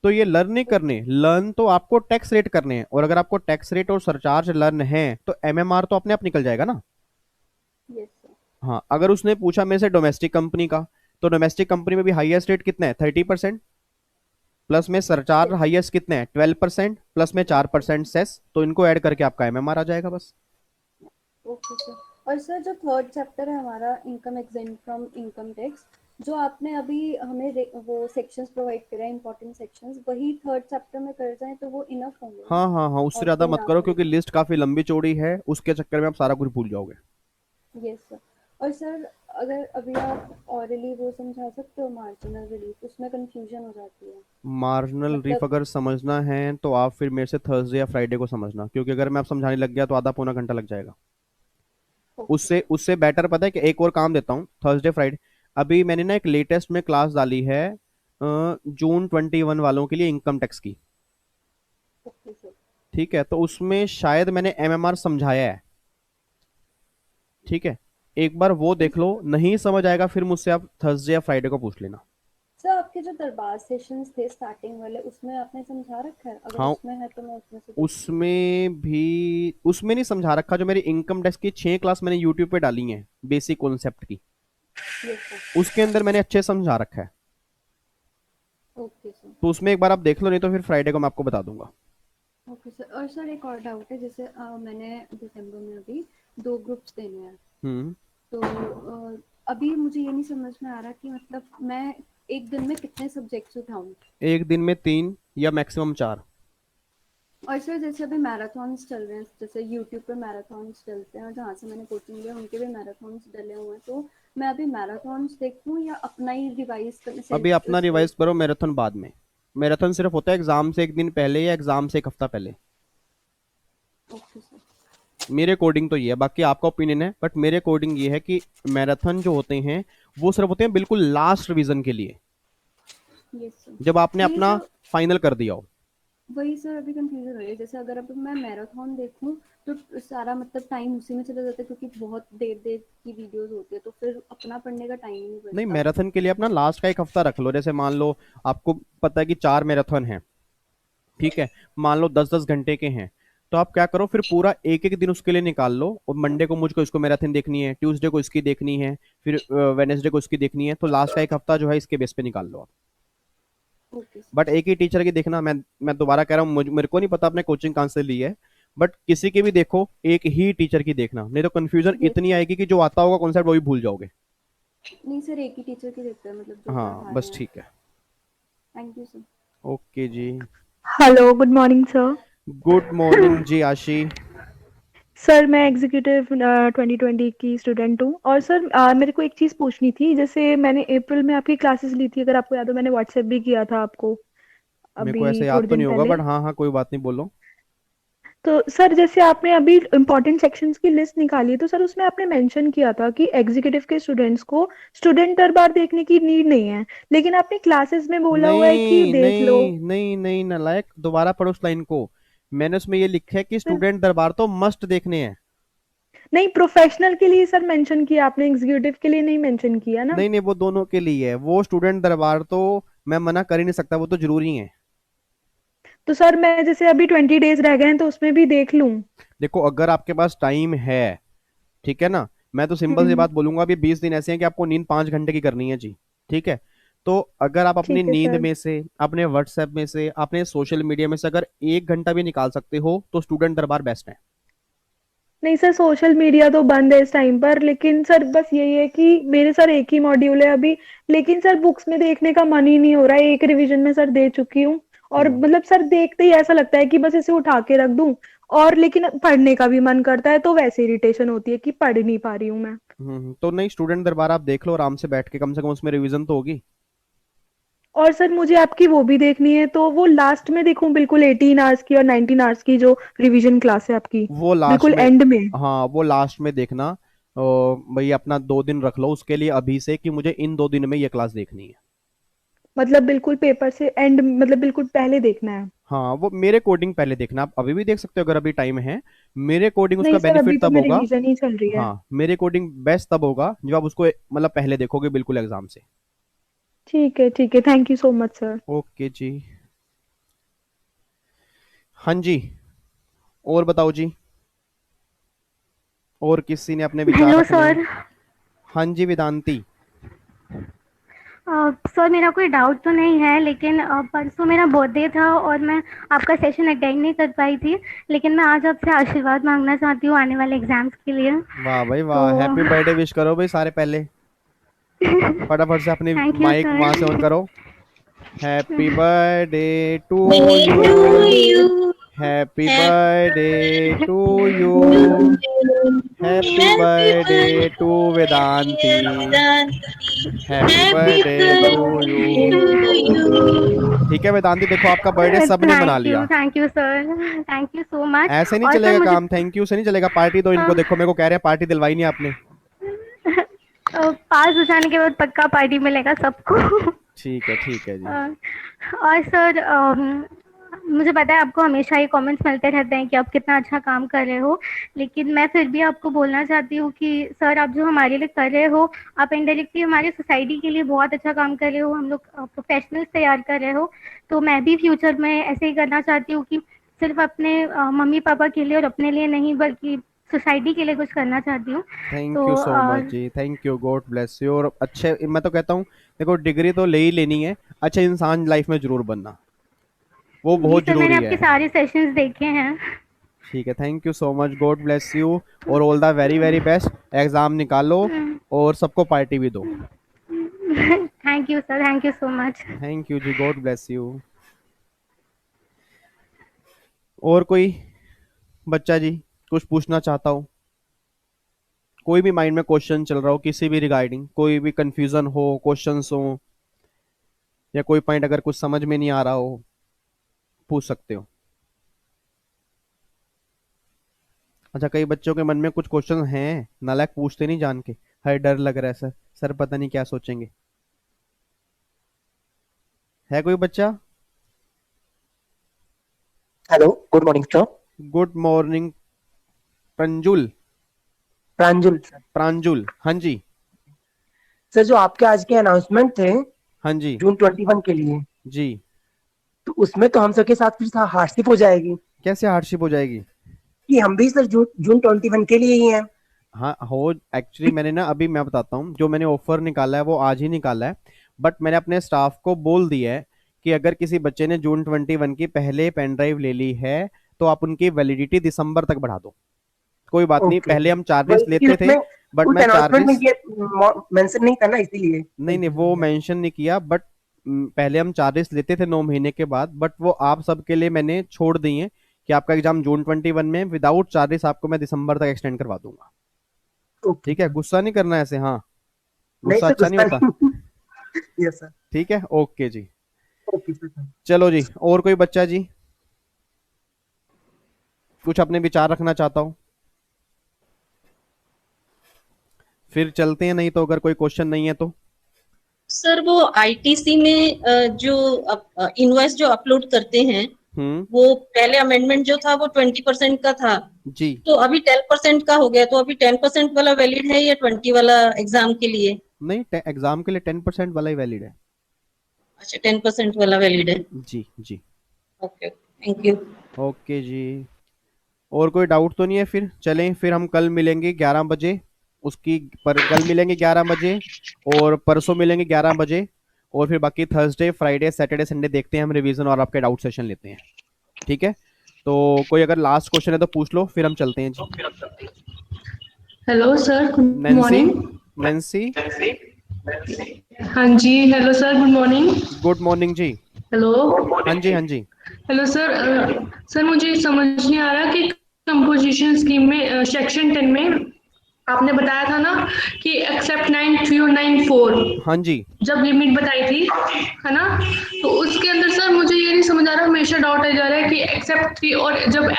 तो ये लर्न नहीं करने, लर्न तो आपको टैक्स रेट करने हैं, और अगर आपको टैक्स रेट और सरचार्ज लर्न है तो एमएमआर तो अपने आप निकल जाएगा ना। Yes sir. हाँ, अगर उसने पूछा मेरे से डोमेस्टिक कंपनी का, तो डोमेस्टिक कंपनी में भी हाईएस्ट रेट कितना है? 30%। प्लस में सरचार्ज हाईएस्ट कितने हैं? 12%। प्लस में 4% सेस, तो इनको ऐड करके आपका एमएमआर आ जाएगा बस। Okay sir. और सर जो थर्ड चैप्टर है हमारा, income exempt from income tax, जो आपने अभी हमें वो सेक्शंस प्रोवाइड करे, इंपॉर्टेंट सेक्शंस, वही थर्ड चैप्टर में कर जाएं तो वो इनफ होंगे? हाँ हाँ हाँ, उससे और ज्यादा कोई मत ना करो, करे? क्योंकि लिस्ट काफी लंबी चौड़ी है, उसके चक्कर में आप सारा कुछ भूल जाओगे। Yes sir. और सर अगर अभी आप ऑरली वो समझा सकते हो मार्जिनल रिलीफ, उसमें कंफ्यूजन हो जाती है मार्जिनल रिफ मतलब। अगर समझना है तो आप फिर मेरे से थर्सडे या फ्राइडे को समझना, क्योंकि अगर मैं आप समझाने लग गया तो आधा पौना घंटा लग जाएगा। ओके उससे सर। उससे बेटर पता है कि एक और काम देता हूँ, थर्सडे फ्राइडे। अभी मैंने ना एक लेटेस्ट में क्लास डाली है जून 21 वालों के लिए, इनकम टैक्स की। Okay sir. ठीक है, तो उसमें शायद मैंने एमएमआर समझाया है। ठीक है, एक बार वो देख लो, नहीं समझ आएगा फिर मुझसे आप थर्सडे या फ्राइडे को पूछ लेना। सर आपके जो दरबार सेशंस थे स्टार्टिंग वाले, उसमें आपने समझा रखा है? अगर हाँ, उसमें है तो मैं उसमें से देख लूँगी। उसमें नहीं समझा रखा। जो मेरी इनकम टैक्स की 6 क्लास मैंने यूट्यूब पे डाली हैं बेसिक कॉन्सेप्ट की, यस सर। उसके अंदर मैंने अच्छे से समझा रखा है। Okay sir. तो उसमें एक बार आप देख लो, नहीं तो फिर फ्राइडे को मैं आपको बता दूंगा। Okay sir. और सर एक और डाउट है, जैसे मैंने दिसंबर में अभी 2 ग्रुप्स देने हैं, हम्म तो अभी मुझे ये नहीं समझ में आ रहा कि मतलब मैं एक दिन में कितने सब्जेक्ट्स उठाऊं। एक दिन में 3 या मैक्सिमम 4। और सर जैसे अभी मैराथन्स चल रहे हैं, जैसे यूट्यूब पे मैराथन्स चलते हैं और जहाँ से मैंने कोचिंग लिया उनके भी मैराथन्स डले हुए हैं, तो मैं अभी मैराथन्स देखूं या अपना ही रिवाइज करने अभी अपना से? रिवाइज करो, मैराथन बाद में। मैराथन सिर्फ होता है एग्जाम से एक दिन पहले या एग्जाम से एक हफ्ता पहले। Okay sir. मेरे अकॉर्डिंग तो ये है, बाकी आपका ओपिनियन है, बट मेरे अकॉर्डिंग ये है कि मैराथन जो होते हैं वो सिर्फ होते हैं बिल्कुल लास्ट रिवीजन के लिए, यस सर। जब आपने नहीं अपना सर, फाइनल कर दिया हो। वही सर अभी कंफ्यूजन हो रही है। जैसे अगर अब मैं मैराथन देखूं तो सारा मतलब टाइम उसी में चला जाता है, क्योंकि बहुत देर देर की वीडियोस होती है, तो फिर अपना पढ़ने का टाइम ही नहीं नहीं, बचता। मैराथन के लिए अपना लास्ट का एक हफ्ता रख लो। जैसे मान लो आपको पता है कि 4 मैराथन हैं, ठीक है, मान लो 10-10 घंटे के हैं, तो आप क्या करो, फिर पूरा एक एक दिन उसके लिए निकाल लो। और मंडे को मुझको इसको मैराथन देखनी है, ट्यूसडे को इसकी देखनी है, फिर वेनेसडे को इसकी देखनी है, तो लास्ट का एक हफ्ता जो है इसके बेस पे निकाल लो आप। Okay sir. बट एक ही टीचर की देखना, मैं दोबारा कह रहा हूँ, मेरे को नहीं पता आपने कोचिंग कहाँ से ली है, बट किसी की भी देखो, एक ही टीचर की देखना, नहीं तो कंफ्यूजन यस इतनी सर। आएगी कि जो आता होगा कॉन्सेप्ट वो भी भूल जाओगे। नहीं सर, एक ही टीचर की देखते हैं, मतलब जो हाँ पढ़ा रहे बस हैं। ठीक है। Thank you sir. ओके जी, hello, good morning sir. Good morning जी आशी। सर मैं एग्जीक्यूटिव 2020 की स्टूडेंट हूँ। और सर मेरे को एक चीज़ पूछनी थी। जैसे मैंने अप्रैल में आपकी क्लासेस ली थी, अगर आपको याद हो, मैंने व्हाट्सएप भी किया था आपको मेरे को अभी ऐसे याद थोड़े तो दिन नहीं होगा, पहले। बट हाँ हाँ कोई बात नहीं, बोलो। तो सर जैसे आपने अभी इम्पोर्टेंट सेक्शंस की लिस्ट निकाली है, तो सर उसमें आपने मेंशन किया था कि एग्जीक्यूटिव के स्टूडेंट्स को स्टूडेंट दरबार देखने की नीड नहीं है, लेकिन आपने क्लासेस में बोला हुआ है कि नहीं देख लो। नहीं नहीं नहीं नालायक, दोबारा पढ़ो उस लाइन को। मैंने उसमें ये लिखा है कि सर स्टूडेंट दरबार तो मस्ट देखने हैं। नहीं, प्रोफेशनल के लिए सर मेंशन किया आपने, एग्जीक्यूटिव के लिए नहीं मेंशन किया ना। नहीं नहीं, वो दोनों के लिए है। वो स्टूडेंट दरबार तो मैं मना कर ही नहीं सकता, वो तो जरूरी है। तो सर मैं जैसे अभी 20 डेज रह गए हैं, तो उसमें भी देख लूं? देखो, अगर आपके पास टाइम है, ठीक है ना, मैं तो सिंपल सी हम्म। बात बोलूंगा, अभी 20 दिन ऐसे हैं कि आपको नींद 5 घंटे की करनी है जी। ठीक है, तो अगर आप अपनी ठीक है नींद सर। में से, अपने व्हाट्सएप में से, अपने सोशल मीडिया में से अगर 1 घंटा भी निकाल सकते हो तो स्टूडेंट दरबार बेस्ट है। नहीं सर, सोशल मीडिया तो बंद है इस टाइम पर, लेकिन सर बस यही है कि मेरे सर एक ही मॉड्यूल है अभी, लेकिन सर बुक्स में देखने का मन ही नहीं हो रहा है। एक रिवीजन में सर दे चुकी हूँ, और हम्म मतलब सर देखते ही ऐसा लगता है कि बस इसे उठा के रख दूं। और लेकिन पढ़ने का भी मन करता है, तो वैसे इरिटेशन होती है कि पढ़ नहीं पा रही हूँ मैं। तो नहीं, स्टूडेंट दरबार आप देख लो आराम से बैठ के, कम से कम उसमें रिवीजन तो होगी। और सर मुझे आपकी वो भी देखनी है, तो वो लास्ट में देखूं बिल्कुल 18 आवर्स की और 19 आवर्स की जो रिवीजन क्लास है आपकी, वो लास्ट बिल्कुल में, एंड में? हाँ वो लास्ट में देखना। भाई अपना 2 दिन रख लो उसके लिए अभी से, कि मुझे इन 2 दिन में ये क्लास देखनी है। मतलब बिल्कुल पेपर से एंड, मतलब बिल्कुल पहले देखना है? हाँ, वो मेरे कोडिंग पहले देखना, आप अभी भी देख सकते हो अगर अभी टाइम है। मेरे कोडिंग उसका नहीं सर, अभी बेनिफिट तो तब मेरी होगा। रिवीजन ही चल रही है। हाँ, मेरे कोडिंग बेस्ट तब होगा जब आप उसको मतलब पहले देखोगे बिल्कुल एग्जाम से। ठीक है, thank you so much sir. Okay जी। हाँ जी, और बताओ जी, और किसी ने अपने विचार हेलो रखने हैं? सर। हाँ जी वेदांती। सर मेरा कोई डाउट तो नहीं है, लेकिन परसों मेरा बर्थडे था और मैं आपका सेशन अटेंड नहीं कर पाई थी, लेकिन मैं आज आपसे आशीर्वाद मांगना चाहती हूँ आने वाले एग्जाम्स के लिए। वाह भाई तो वाह, हैप्पी बर्थडे विश करो भाई सारे पहले, फटाफट से अपनी थैंक यू माइक वहां से ऑन सर। करो। Happy birthday to Day you, to you. Happy Happy birthday birthday to you, to you. Happy birthday to Vedanti, happy birthday to you. ठीक है वेदांती, देखो आपका बर्थडे सबने मना लिया। Thank you sir, thank you so much. ऐसे नहीं और सर चलेगा मुझे काम, थैंक यू से नहीं चलेगा। पार्टी दो इनको, देखो मेरे को कह रहे हैं पार्टी दिलवाई नहीं आपने। पास हो जाने के बाद पक्का पार्टी मिलेगा सबको। ठीक है जी। और सर मुझे पता है आपको हमेशा ये कमेंट्स मिलते रहते हैं कि आप कितना अच्छा काम कर रहे हो, लेकिन मैं फिर भी आपको बोलना चाहती हूँ कि सर आप जो हमारे लिए कर रहे हो, आप इनडायरेक्टली हमारी सोसाइटी के लिए बहुत अच्छा काम कर रहे हो। हम लोग प्रोफेशनल्स तैयार कर रहे हो, तो मैं भी फ्यूचर में ऐसे ही करना चाहती हूँ कि सिर्फ अपने मम्मी पापा के लिए और अपने लिए नहीं, बल्कि सोसाइटी के लिए कुछ करना चाहती हूँ। थैंक तो यू सो मच जी, thank you, god bless you. और अच्छे, मैं तो कहता हूँ देखो डिग्री तो ले ही लेनी है, अच्छे इंसान लाइफ में जरूर बनना, वो जी बहुत सर, मैंने जरूरी आपके है। सारे सेशंस देखे हैं। ठीक है, thank you so much, God bless you और all the very very best. Exam निकालो और सबको पार्टी भी दो। Thank you sir, thank you so much. Thank you जी, गॉड ब्लेस यू। और कोई बच्चा जी कुछ पूछना चाहता हो? कोई भी माइंड में क्वेश्चन चल रहा हो किसी भी रिगार्डिंग, कोई भी कंफ्यूजन हो, क्वेश्चंस हो, या कोई पॉइंट अगर कुछ समझ में नहीं आ रहा हो, पूछ सकते हो। अच्छा, कई बच्चों के मन में कुछ क्वेश्चन हैं, नालायक पूछते नहीं जान के, हर डर लग रहा है सर, सर पता नहीं क्या सोचेंगे। है कोई बच्चा? Hello, good morning sir. Good morning Pranjul. Pranjul sir. Pranjul, हाँ जी। सर जो आपके आज के अनाउंसमेंट थे हाँ जी जून 21 के लिए, जी। तो उसमें तो हम सबके साथ फिर हार्डशिप हो जाएगी। कैसे हार्डशिप हो जाएगी? कि हम भी सर जून 21 के लिए ही हैं। हाँ हो, एक्चुअली मैंने ना, अभी मैं बताता हूँ, जो मैंने ऑफर निकाला है वो आज ही निकाला है, बट मैंने अपने स्टाफ को बोल दिया है कि अगर किसी बच्चे ने जून 21 की पहले पेन ड्राइव ले ली है तो आप उनकी वैलिडिटी दिसंबर तक बढ़ा दो, कोई बात नहीं। पहले हम चार्जेस लेते थे, बट मैं अनाउंसमेंट में चार्जेस ये मेंशन नहीं करना, इसीलिए। नहीं वो मेंशन नहीं किया, बट पहले हम चार्जेस लेते थे 9 महीने के बाद, बट वो आप सबके लिए मैंने छोड़ दी है कि आपका एग्जाम जून 21 में विदाउट चार्जेस आपको मैं दिसंबर तक एक्सटेंड करवा दूंगा। ठीक है, गुस्सा नहीं करना ऐसे, हाँ गुस्सा अच्छा नहीं होता। Yes sir. ठीक है, ओके जी। Okay sir. चलो जी, और कोई बच्चा जी कुछ अपने विचार रखना चाहता हो? फिर चलते हैं, नहीं तो अगर कोई क्वेश्चन नहीं है तो। सर वो आईटीसी में जो इनवॉइस जो अपलोड करते हैं, वो पहले अमेंडमेंट जो था वो 20% का था जी, तो अभी 10% का हो गया, तो अभी 10% वाला वैलिड है या 20 वाला एग्जाम के लिए? नहीं, एग्जाम के लिए 10% वाला ही वैलिड है। अच्छा, 10% वाला वैलिड है। जी जी, ओके, थैंक यू। ओके जी। और कोई डाउट तो नहीं है? फिर चलें, फिर हम कल मिलेंगे 11 बजे, कल मिलेंगे 11 बजे और परसों मिलेंगे 11 बजे, और फिर बाकी थर्सडे फ्राइडे सैटरडे संडे देखते हैं हम रिवीजन और आपके डाउट सेशन लेते हैं। ठीक है, तो कोई अगर लास्ट क्वेश्चन है तो पूछ लो, फिर हम चलते हैं जी। Hello sir, good Nancy, morning. Nancy, हाँ जी, hello sir, good morning. Good morning जी। हेलो, हाँ जी हाँ जी। Hello sir. सर मुझे समझ नहीं आ रहा कि कंपोजिशन स्कीम में सेक्शन 10 में आपने बताया था ना कि एक्सेप्ट 9(3) और 9(4) हाँ जी, जब लिमिट बताई थी, है ना, तो उसके अंदर सर मुझे ये नहीं समझ आ रहा, हमेशा डाउट आ जा रहा है कि एक्सेप्ट 3 और जब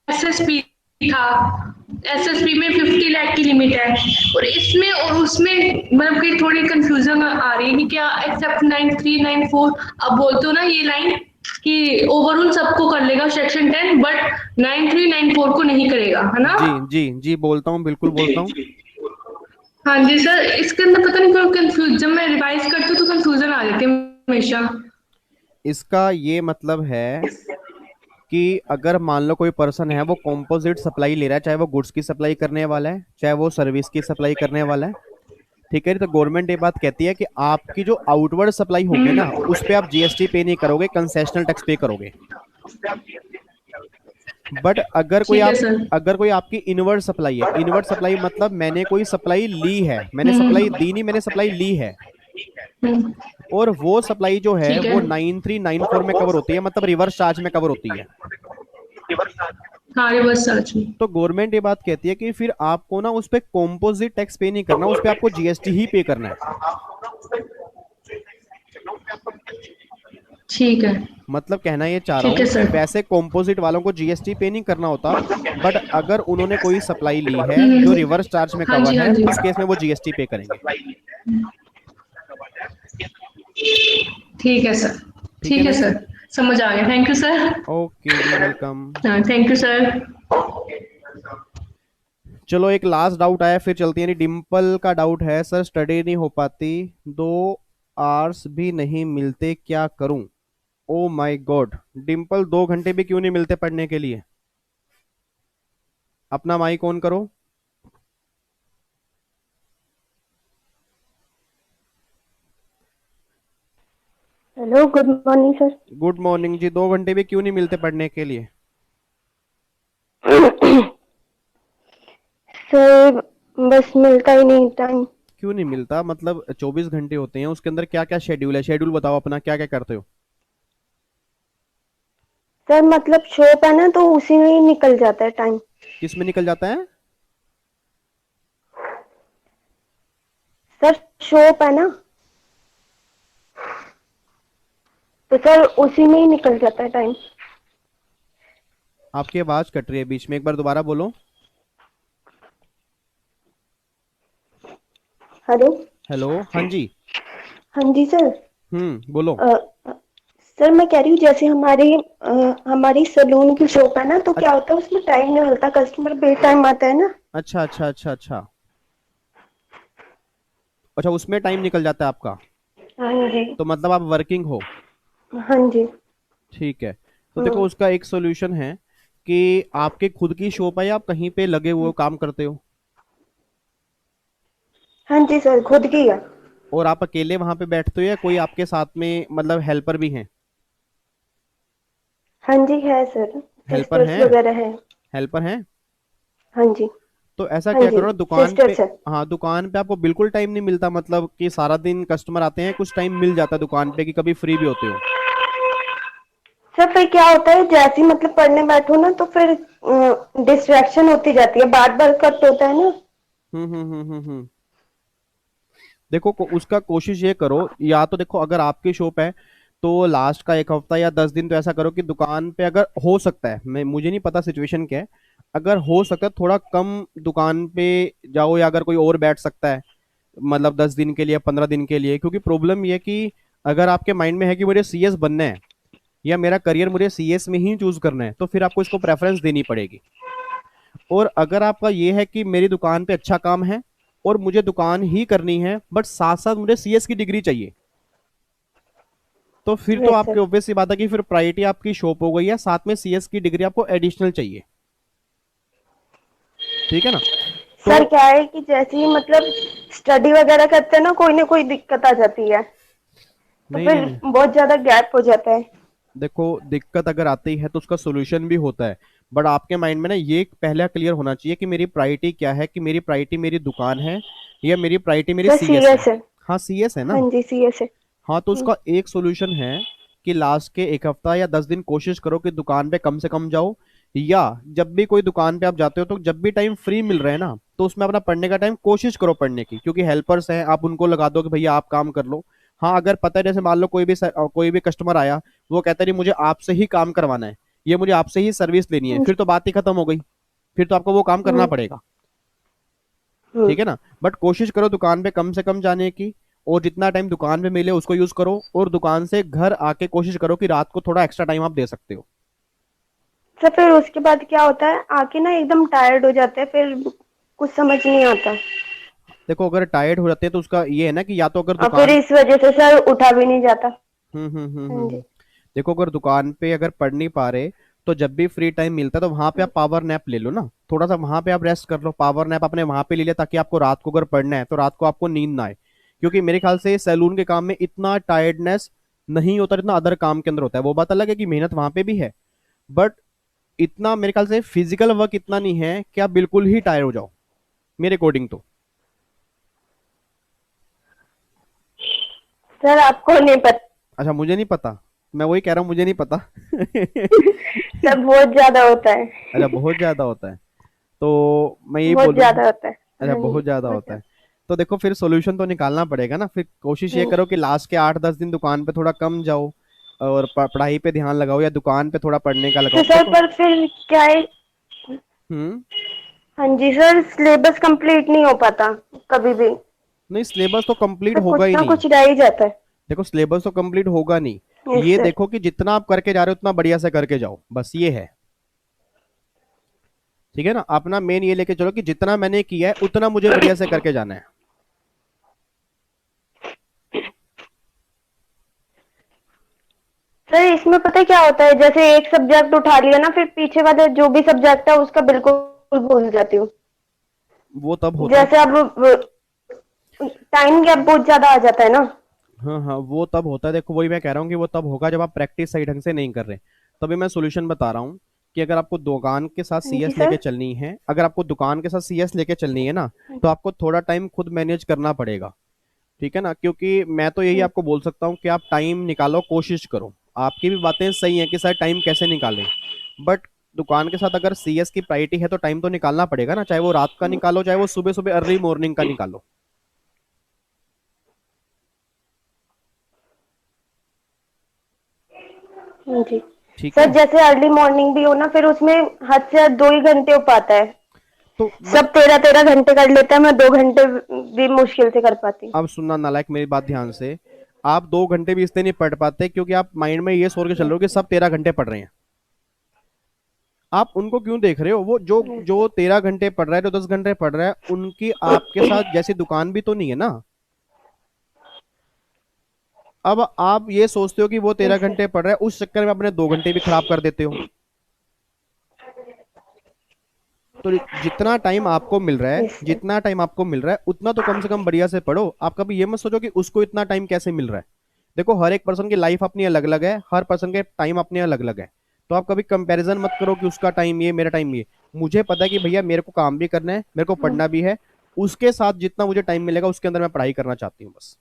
एसएसपी था, एसएसपी में 50 लाख की लिमिट है, और इसमें और उसमें मतलब कि थोड़ी कंफ्यूजन आ रही है कि क्या एक्सेप्ट 9(3) 9(4) अब बोलते हो ना ये लाइन कि ओवरऑल सबको कर लेगा सेक्शन 10, बट 9(3) 9(4) को नहीं करेगा, है ना? जी जी जी, बोलता हूँ, बिल्कुल बोलता हूँ। हाँ जी सर, इसके अंदर पता नहीं क्यों कंफ्यूज, जब मैं रिवाइज करती हूँ तो कंफ्यूजन आ जाती है हमेशा। इसका ये मतलब है कि अगर मान लो कोई पर्सन है वो कॉम्पोजिट सप्लाई ले रहा है, चाहे वो गुड्स की सप्लाई करने वाला है चाहे वो सर्विस की सप्लाई करने वाला है, ठीक है, तो गवर्नमेंट ये बात कहती है कि आपकी जो आउटवर्ड सप्लाई होगी ना उस पे आप जीएसटी पे नहीं करोगे, कंसेशनल टैक्स पे करोगे। बट अगर कोई आपकी इनवर्ड सप्लाई है, इनवर्ड सप्लाई मतलब मैंने कोई सप्लाई ली है, मैंने सप्लाई दी नहीं, मैंने सप्लाई ली है, और वो सप्लाई जो है वो 9394 में कवर होती है, मतलब रिवर्स चार्ज में कवर होती है। हाँ, रिवर्स चार्ज में। तो गवर्नमेंट ये बात कहती है कि फिर आपको ना उस पे कॉम्पोजिट टैक्स पे नहीं करना, उस पे आपको जीएसटी ही पे करना है। ठीक है। मतलब कहना ये चाह रहा ठीक है हूँ कि सर। वैसे कॉम्पोजिट वालों को जीएसटी पे नहीं करना होता, बट अगर उन्होंने कोई सप्लाई ली है जो रिवर्स चार्ज में हाँ कवर जी, हाँ है, जी। उस केस में वो जीएसटी पे करेंगे। ठीक है सर। ठीक है ठीक है ना? सर, समझ आ गया। Thank you sir. ओके जी, वेलकम। हाँ, थैंक यू सर। चलो एक लास्ट डाउट आया, फिर चलती है। डिम्पल का डाउट है, सर स्टडी नहीं हो पाती, 2 आवर्स भी नहीं मिलते, क्या करूं? ओ माय गॉड, डिम्पल 2 घंटे भी क्यों नहीं मिलते पढ़ने के लिए? अपना माइक ऑन करो। Hello, good morning sir. Good morning जी। 2 घंटे भी क्यों नहीं मिलते पढ़ने के लिए? सर बस मिलता ही नहीं टाइम। क्यों नहीं मिलता? मतलब 24 घंटे होते हैं, उसके अंदर क्या क्या शेड्यूल है? शेड्यूल बताओ अपना, क्या क्या करते हो? सर मतलब शॉप है ना, तो उसी में ही निकल जाता है टाइम। किस में निकल जाता है? सर शॉप है ना, तो सर उसी में ही निकल जाता है टाइम। आपकी आवाज कट रही है बीच में, एक बार दोबारा बोलो। हेलो। हेलो, हाँ जी। हाँ जी सर। बोलो। सर मैं कह रही हूँ, जैसे हमारी सलून की शॉप है ना, तो क्या होता है उसमें टाइम नहीं मिलता, कस्टमर बे टाइम आता है ना। अच्छा अच्छा अच्छा अच्छा अच्छा, उसमें टाइम निकल जाता है आपका? हाँ जी। तो मतलब आप वर्किंग हो? हाँ जी। ठीक है। तो देखो उसका एक सोल्यूशन है कि आपके खुद की शॉप है या आप कहीं पे लगे हुए काम करते हो? हाँ जी सर, खुद की है। और आप अकेले वहां पे बैठते हो या कोई आपके साथ में मतलब हेल्पर भी हैं? हाँ जी है सर, हेल्पर सिस्टर्स हैं? वगैरह है। हेल्पर हैं? हाँ जी। तो ऐसा हाँ क्या जी, करो ना, दुकान पे। सिस्टर्स है। हाँ, दुकान पे आपको बिल्कुल टाइम नहीं मिलता? मतलब कि सारा दिन कस्टमर आते हैं, कुछ टाइम मिल जाता है दुकान पे कि कभी फ्री भी होते हो? सर फिर क्या होता है, जैसे ही मतलब पढ़ने बैठो ना, तो फिर डिस्ट्रैक्शन होती जाती है, बार बार कट होता है ना। हम्म। देखो उसका कोशिश ये करो, या तो देखो अगर आपकी शॉप है तो लास्ट का 1 हफ्ता या 10 दिन तो ऐसा करो कि दुकान पे, अगर हो सकता है, मैं मुझे नहीं पता सिचुएशन क्या है, अगर हो सकता है थोड़ा कम दुकान पे जाओ, या अगर कोई और बैठ सकता है मतलब 10 दिन के लिए, 15 दिन के लिए। क्योंकि प्रॉब्लम ये है कि अगर आपके माइंड में है कि मुझे सीएस बनना है या मेरा करियर मुझे सीएस में ही चूज करना है, तो फिर आपको इसको प्रेफरेंस देनी पड़ेगी। और अगर आपका ये है कि मेरी दुकान पे अच्छा काम है और मुझे दुकान ही करनी है, बट साथ साथ मुझे सीएस की डिग्री चाहिए, तो फिर तो यस आपकी सर। ऑब्वियस सी बात है कि फिर प्रायोरिटी आपकी शॉप हो गई है, साथ में सीएस की डिग्री आपको एडिशनल चाहिए। ठीक है ना? तो सर क्या है कि जैसे ही मतलब स्टडी वगैरह करते हैं ना कोई दिक्कत आ जाती है, तो नहीं नहीं फिर नहीं, बहुत ज्यादा गैप हो जाता है। देखो दिक्कत अगर आती है तो उसका सोल्यूशन भी होता है, बट आपके माइंड में ना ये पहला क्लियर होना चाहिए कि मेरी प्रायोरिटी क्या है, कि मेरी प्रायोरिटी मेरी दुकान है या मेरी प्रायोरिटी मेरी सर सीएस है। सीएस है। हाँ, सीएस है हाँ ना? जी सीएस है। हाँ, तो उसका एक सोल्यूशन है कि लास्ट के 1 हफ्ता या 10 दिन कोशिश करो कि दुकान पे कम से कम जाओ, या जब भी कोई दुकान पे आप जाते हो तो जब भी टाइम फ्री मिल रहा है ना, तो उसमें अपना पढ़ने का टाइम कोशिश करो पढ़ने की, क्योंकि हेल्पर्स हैं, आप उनको लगा दो कि भैया आप काम कर लो। हाँ, अगर पता है, जैसे मान लो कोई भी कस्टमर आया, वो कहता है नहीं मुझे आपसे ही काम करवाना है, ये मुझे आपसे ही सर्विस लेनी है, फिर तो बात ही खत्म हो गई, फिर तो आपको वो काम करना पड़ेगा। ठीक है ना? बट कोशिश करो दुकान पे कम से कम जाने की, और जितना टाइम दुकान पे मिले उसको यूज करो, और दुकान से घर आके कोशिश करो कि रात को थोड़ा एक्स्ट्रा टाइम आप दे सकते हो। सर फिर उसके बाद क्या होता है, आके ना एकदम टायर्ड हो जाते हैं, फिर कुछ समझ नहीं आता। देखो अगर टायर्ड हो जाते हैं तो उसका ये है ना कि या तो अगर और फिर दुकान। इस वजह से सर उठा भी नहीं जाता। हाँ जी। देखो अगर दुकान पे अगर पढ़ नहीं पा रहे, तो जब भी फ्री टाइम मिलता है तो वहां पे आप पावर नैप ले लो ना, थोड़ा सा वहां पे आप रेस्ट कर लो, पावर नैप अपने वहां पे ले लिया, ताकि आपको रात को अगर पढ़ना है तो रात को आपको नींद ना आए। क्योंकि मेरे ख्याल से सैलून के काम में इतना टायर्डनेस नहीं होता जितना अदर काम के अंदर होता है। वो बात अलग है कि मेहनत वहां पे भी है, बट इतना मेरे ख्याल से फिजिकल वर्क इतना नहीं है कि आप बिल्कुल ही टायर हो जाओ, मेरे अकॉर्डिंग तो। सर आपको नहीं पता। अच्छा, मुझे नहीं पता। मैं वही कह रहा हूँ, मुझे नहीं पता। सर बहुत ज्यादा होता है। अच्छा, बहुत ज्यादा होता है, तो मैं यही बहुत बोलूँ। ज्यादा होता है। अच्छा, हाँ जी, बहुत ज्यादा बहुत होता है, तो देखो फिर सॉल्यूशन तो निकालना पड़ेगा ना। फिर कोशिश ये करो कि लास्ट के 8-10 दिन दुकान पे थोड़ा कम जाओ और पढ़ाई पे ध्यान लगाओ, या दुकान पे थोड़ा पढ़ने का तो लगाओ। सर देखो। पर फिर क्या है। हम्म। हाँ जी सर, सिलेबस कंप्लीट नहीं हो पाता कभी भी। नहीं, सिलेबस तो कंप्लीट तो होगा कुछ ही ना नहीं। कुछ रह ही जाता है। देखो, सिलेबस तो कंप्लीट होगा नहीं। यस ये सर। देखो कि जितना आप करके जा रहे हो उतना बढ़िया से करके जाओ, बस ये है। ठीक है ना, अपना मेन ये लेके चलो कि जितना मैंने किया है उतना मुझे बढ़िया से करके जाना है। सर इसमें पता है क्या होता है, जैसे एक सब्जेक्ट उठा लिया ना, फिर पीछे वाले जो भी सब्जेक्ट है उसका बिल्कुल भूल जाती हूँ। वो तब होता है। जैसे अब टाइम गैप बहुत ज्यादा आ जाता है ना। हाँ हाँ, वो तब होता है। देखो, वही मैं कह रहा हूँ कि वो तब होगा जब आप प्रैक्टिस सही ढंग से नहीं कर रहे। तभी मैं सोल्यूशन बता रहा हूँ कि अगर आपको दुकान के साथ जी सीएस लेके सर। चलनी है, अगर आपको दुकान के साथ सीएस लेके चलनी है ना, तो आपको थोड़ा टाइम खुद मैनेज करना पड़ेगा। ठीक है ना, क्योंकि मैं तो यही आपको बोल सकता हूँ कि आप टाइम निकालो, कोशिश करो। आपकी भी बातें सही हैं कि सर टाइम कैसे निकालें, बट दुकान के साथ अगर सीएस की प्रायोरिटी है तो टाइम तो निकालना पड़ेगा ना, चाहे वो रात का निकालो, चाहे वो सुबह सुबह अर्ली मॉर्निंग का निकालो। जी ठीक सर, है। जैसे अर्ली मॉर्निंग भी हो ना, फिर उसमें हद से हद 2 ही घंटे हो पाता है। तो सब 13-13 घंटे कर लेता है, मैं 2 घंटे भी मुश्किल से कर पाती हूँ। अब सुनना नालायक, मेरी बात ध्यान से। आप 2 घंटे भी इसलिए नहीं पढ़ पाते क्योंकि आप माइंड में ये सोच के चल रहे हो कि सब 13 घंटे पढ़ रहे हैं। आप उनको क्यों देख रहे हो? वो जो जो 13 घंटे पढ़ रहा है, जो 10 घंटे पढ़ रहा है, उनकी आपके साथ जैसी दुकान भी तो नहीं है ना। अब आप ये सोचते हो कि वो 13 घंटे पढ़ रहा है, उस चक्कर में अपने 2 घंटे भी खराब कर देते हो। तो जितना टाइम आपको मिल रहा है, जितना टाइम आपको मिल रहा है उतना तो कम से कम बढ़िया से पढ़ो। आप कभी ये मत सोचो कि उसको इतना टाइम कैसे मिल रहा है। देखो, हर एक पर्सन की लाइफ अपनी अलग अलग है, हर पर्सन के टाइम अपने अलग अलग है। तो आप कभी कंपैरिजन मत करो कि उसका टाइम ये, मेरा टाइम ये। मुझे पता है कि भैया मेरे को काम भी करना है, मेरे को पढ़ना भी है। उसके साथ जितना मुझे टाइम मिलेगा उसके अंदर मैं पढ़ाई करना चाहती हूँ, बस।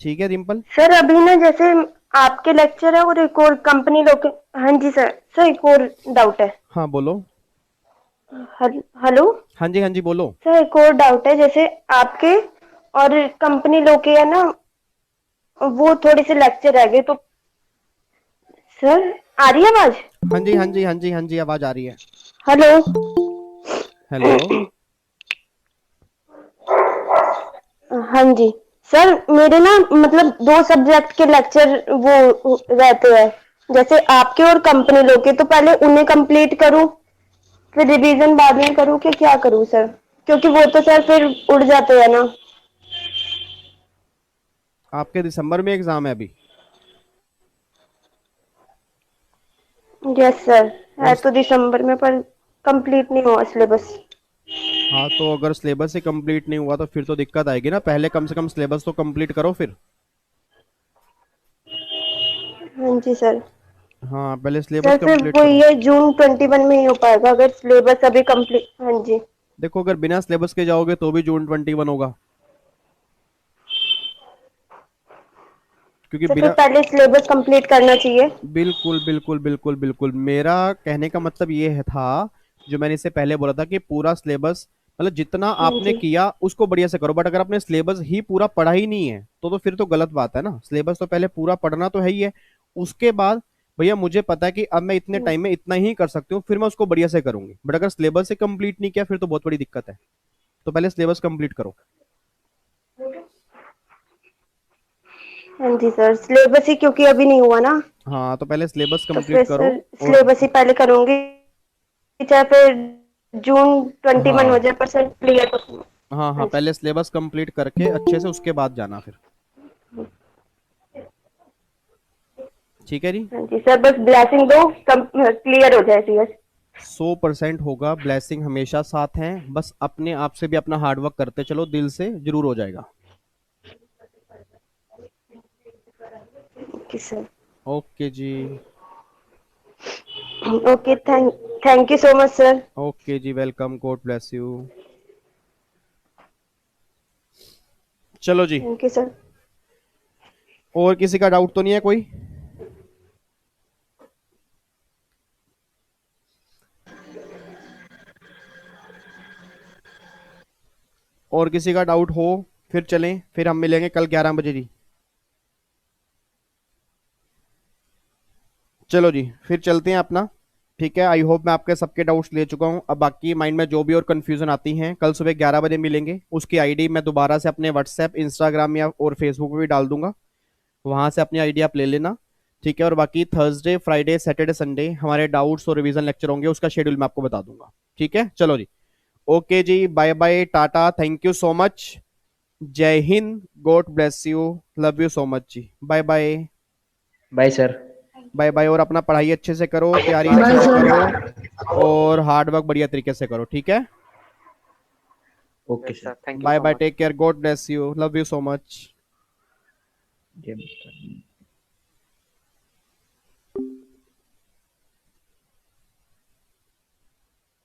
ठीक है रिम्पल। सर अभी ना जैसे आपके लेक्चर है और एक और कंपनी लोग। हाँ जी सर। सर एक और डाउट है। हाँ बोलो। हेलो। हाँ जी, हाँ जी, बोलो। सर एक और डाउट है, जैसे आपके और कंपनी लोग के है ना, वो थोड़े से लेक्चर रह गए तो। सर आ रही है आवाज? हाँ जी, हाँ जी, हाँ जी, हाँ जी, आवाज आ रही है। हेलो। हेलो। हाँ जी सर, मेरे ना मतलब 2 सब्जेक्ट के लेक्चर वो रहते हैं, जैसे आपके और कंपनी लोग के। तो पहले उन्हें कंप्लीट करूं, फिर रिवीजन बाद में करूं कि क्या करूं सर? क्योंकि वो तो सर फिर उड़ जाते हैं ना। आपके दिसंबर में एग्जाम है अभी? यस सर, है और तो दिसंबर में, पर कंप्लीट नहीं हुआ सिलेबस। हाँ, तो अगर सिलेबस ही कंप्लीट नहीं हुआ तो फिर तो दिक्कत आएगी ना। पहले कम से कम सिलेबस तो कंप्लीट करो फिर। हाँ जी सर। हाँ, पहले सिलेबस सर फिर कंप्लीट वो करो। ये जून 21 में ही हो पाएगा अगर सिलेबस अभी कंप्लीट। हाँ जी। देखो, अगर बिना सिलेबस के जाओगे तो भी जून 21 होगा, क्योंकि तो फिर बिना। पहले सिलेबस कंप्लीट करना चाहिए। बिल्कुल बिल्कुल बिल्कुल बिल्कुल, मेरा कहने का मतलब ये है था, जो मैंने इससे पहले बोला था कि पूरा सिलेबस, मतलब जितना हाँ आपने जी। किया उसको बढ़िया से करो। बट अगर आपने सिलेबस ही पूरा पढ़ा ही नहीं है तो फिर तो गलत बात है ना। सिलेबस तो पहले पूरा पढ़ना तो है ही है। उसके बाद भैया मुझे पता है कि अब मैं इतने टाइम में इतना ही कर सकती हूँ, फिर मैं उसको बढ़िया से करूंगी। बट अगर सिलेबस से कंप्लीट नहीं किया फिर तो बहुत बड़ी दिक्कत है। तो पहले सिलेबस कंप्लीट करो। हाँ जी सर, सिलेबस ही क्योंकि अभी नहीं हुआ ना, हाँ, तो पहले सिलेबस तो कंप्लीट फिर करो। सर और सिलेबस ही पहले करूंगी, चाहे फिर जून 21 हो हाँ जाए, पर सर क्लियर तो। हाँ हाँ, हाँ जी। पहले सिलेबस कंप्लीट करके अच्छे से उसके बाद जाना फिर। ठीक है जी। हाँ जी सर, बस ब्लेसिंग दो, क्लियर हो जाए सीएस। 100% होगा, ब्लेसिंग हमेशा साथ हैं। बस अपने आप से भी अपना हार्डवर्क करते चलो, दिल से जरूर हो जाएगा। Okay sir. ओके जी। Okay, thank you so much sir. Okay जी, वेलकम, गॉड ब्लेस यू। चलो जी, थैंक यू सर। और किसी का डाउट तो नहीं है कोई? और किसी का डाउट हो फिर चलें, फिर हम मिलेंगे कल 11 बजे जी। चलो जी, फिर चलते हैं अपना। ठीक है, आई होप मैं आपके सबके डाउट्स ले चुका हूं। अब बाकी माइंड में जो भी और कंफ्यूजन आती हैं, कल सुबह 11 बजे मिलेंगे। उसकी आईडी मैं दोबारा से अपने व्हाट्सएप, इंस्टाग्राम या और फेसबुक पे भी डाल दूंगा, वहां से अपनी आईडी आप ले लेना। ठीक है, और बाकी थर्सडे, फ्राइडे, सैटरडे, संडे हमारे डाउट्स और रिवीजन लेक्चर होंगे, उसका शेड्यूल मैं आपको बता दूंगा। ठीक है, चलो जी, ओके जी, bye bye, tata, thank you so much, जय Hind, God bless you, love you so much जी, bye bye. Bye sir. Bye bye, और अपना पढ़ाई अच्छे से करो, तैयारी अच्छे से करो, और हार्ड वर्क बढ़िया तरीके से करो। ठीक है, okay sir, sir. Thank you bye so bye, much. Take care, god bless you, love you so much. जय माता दी।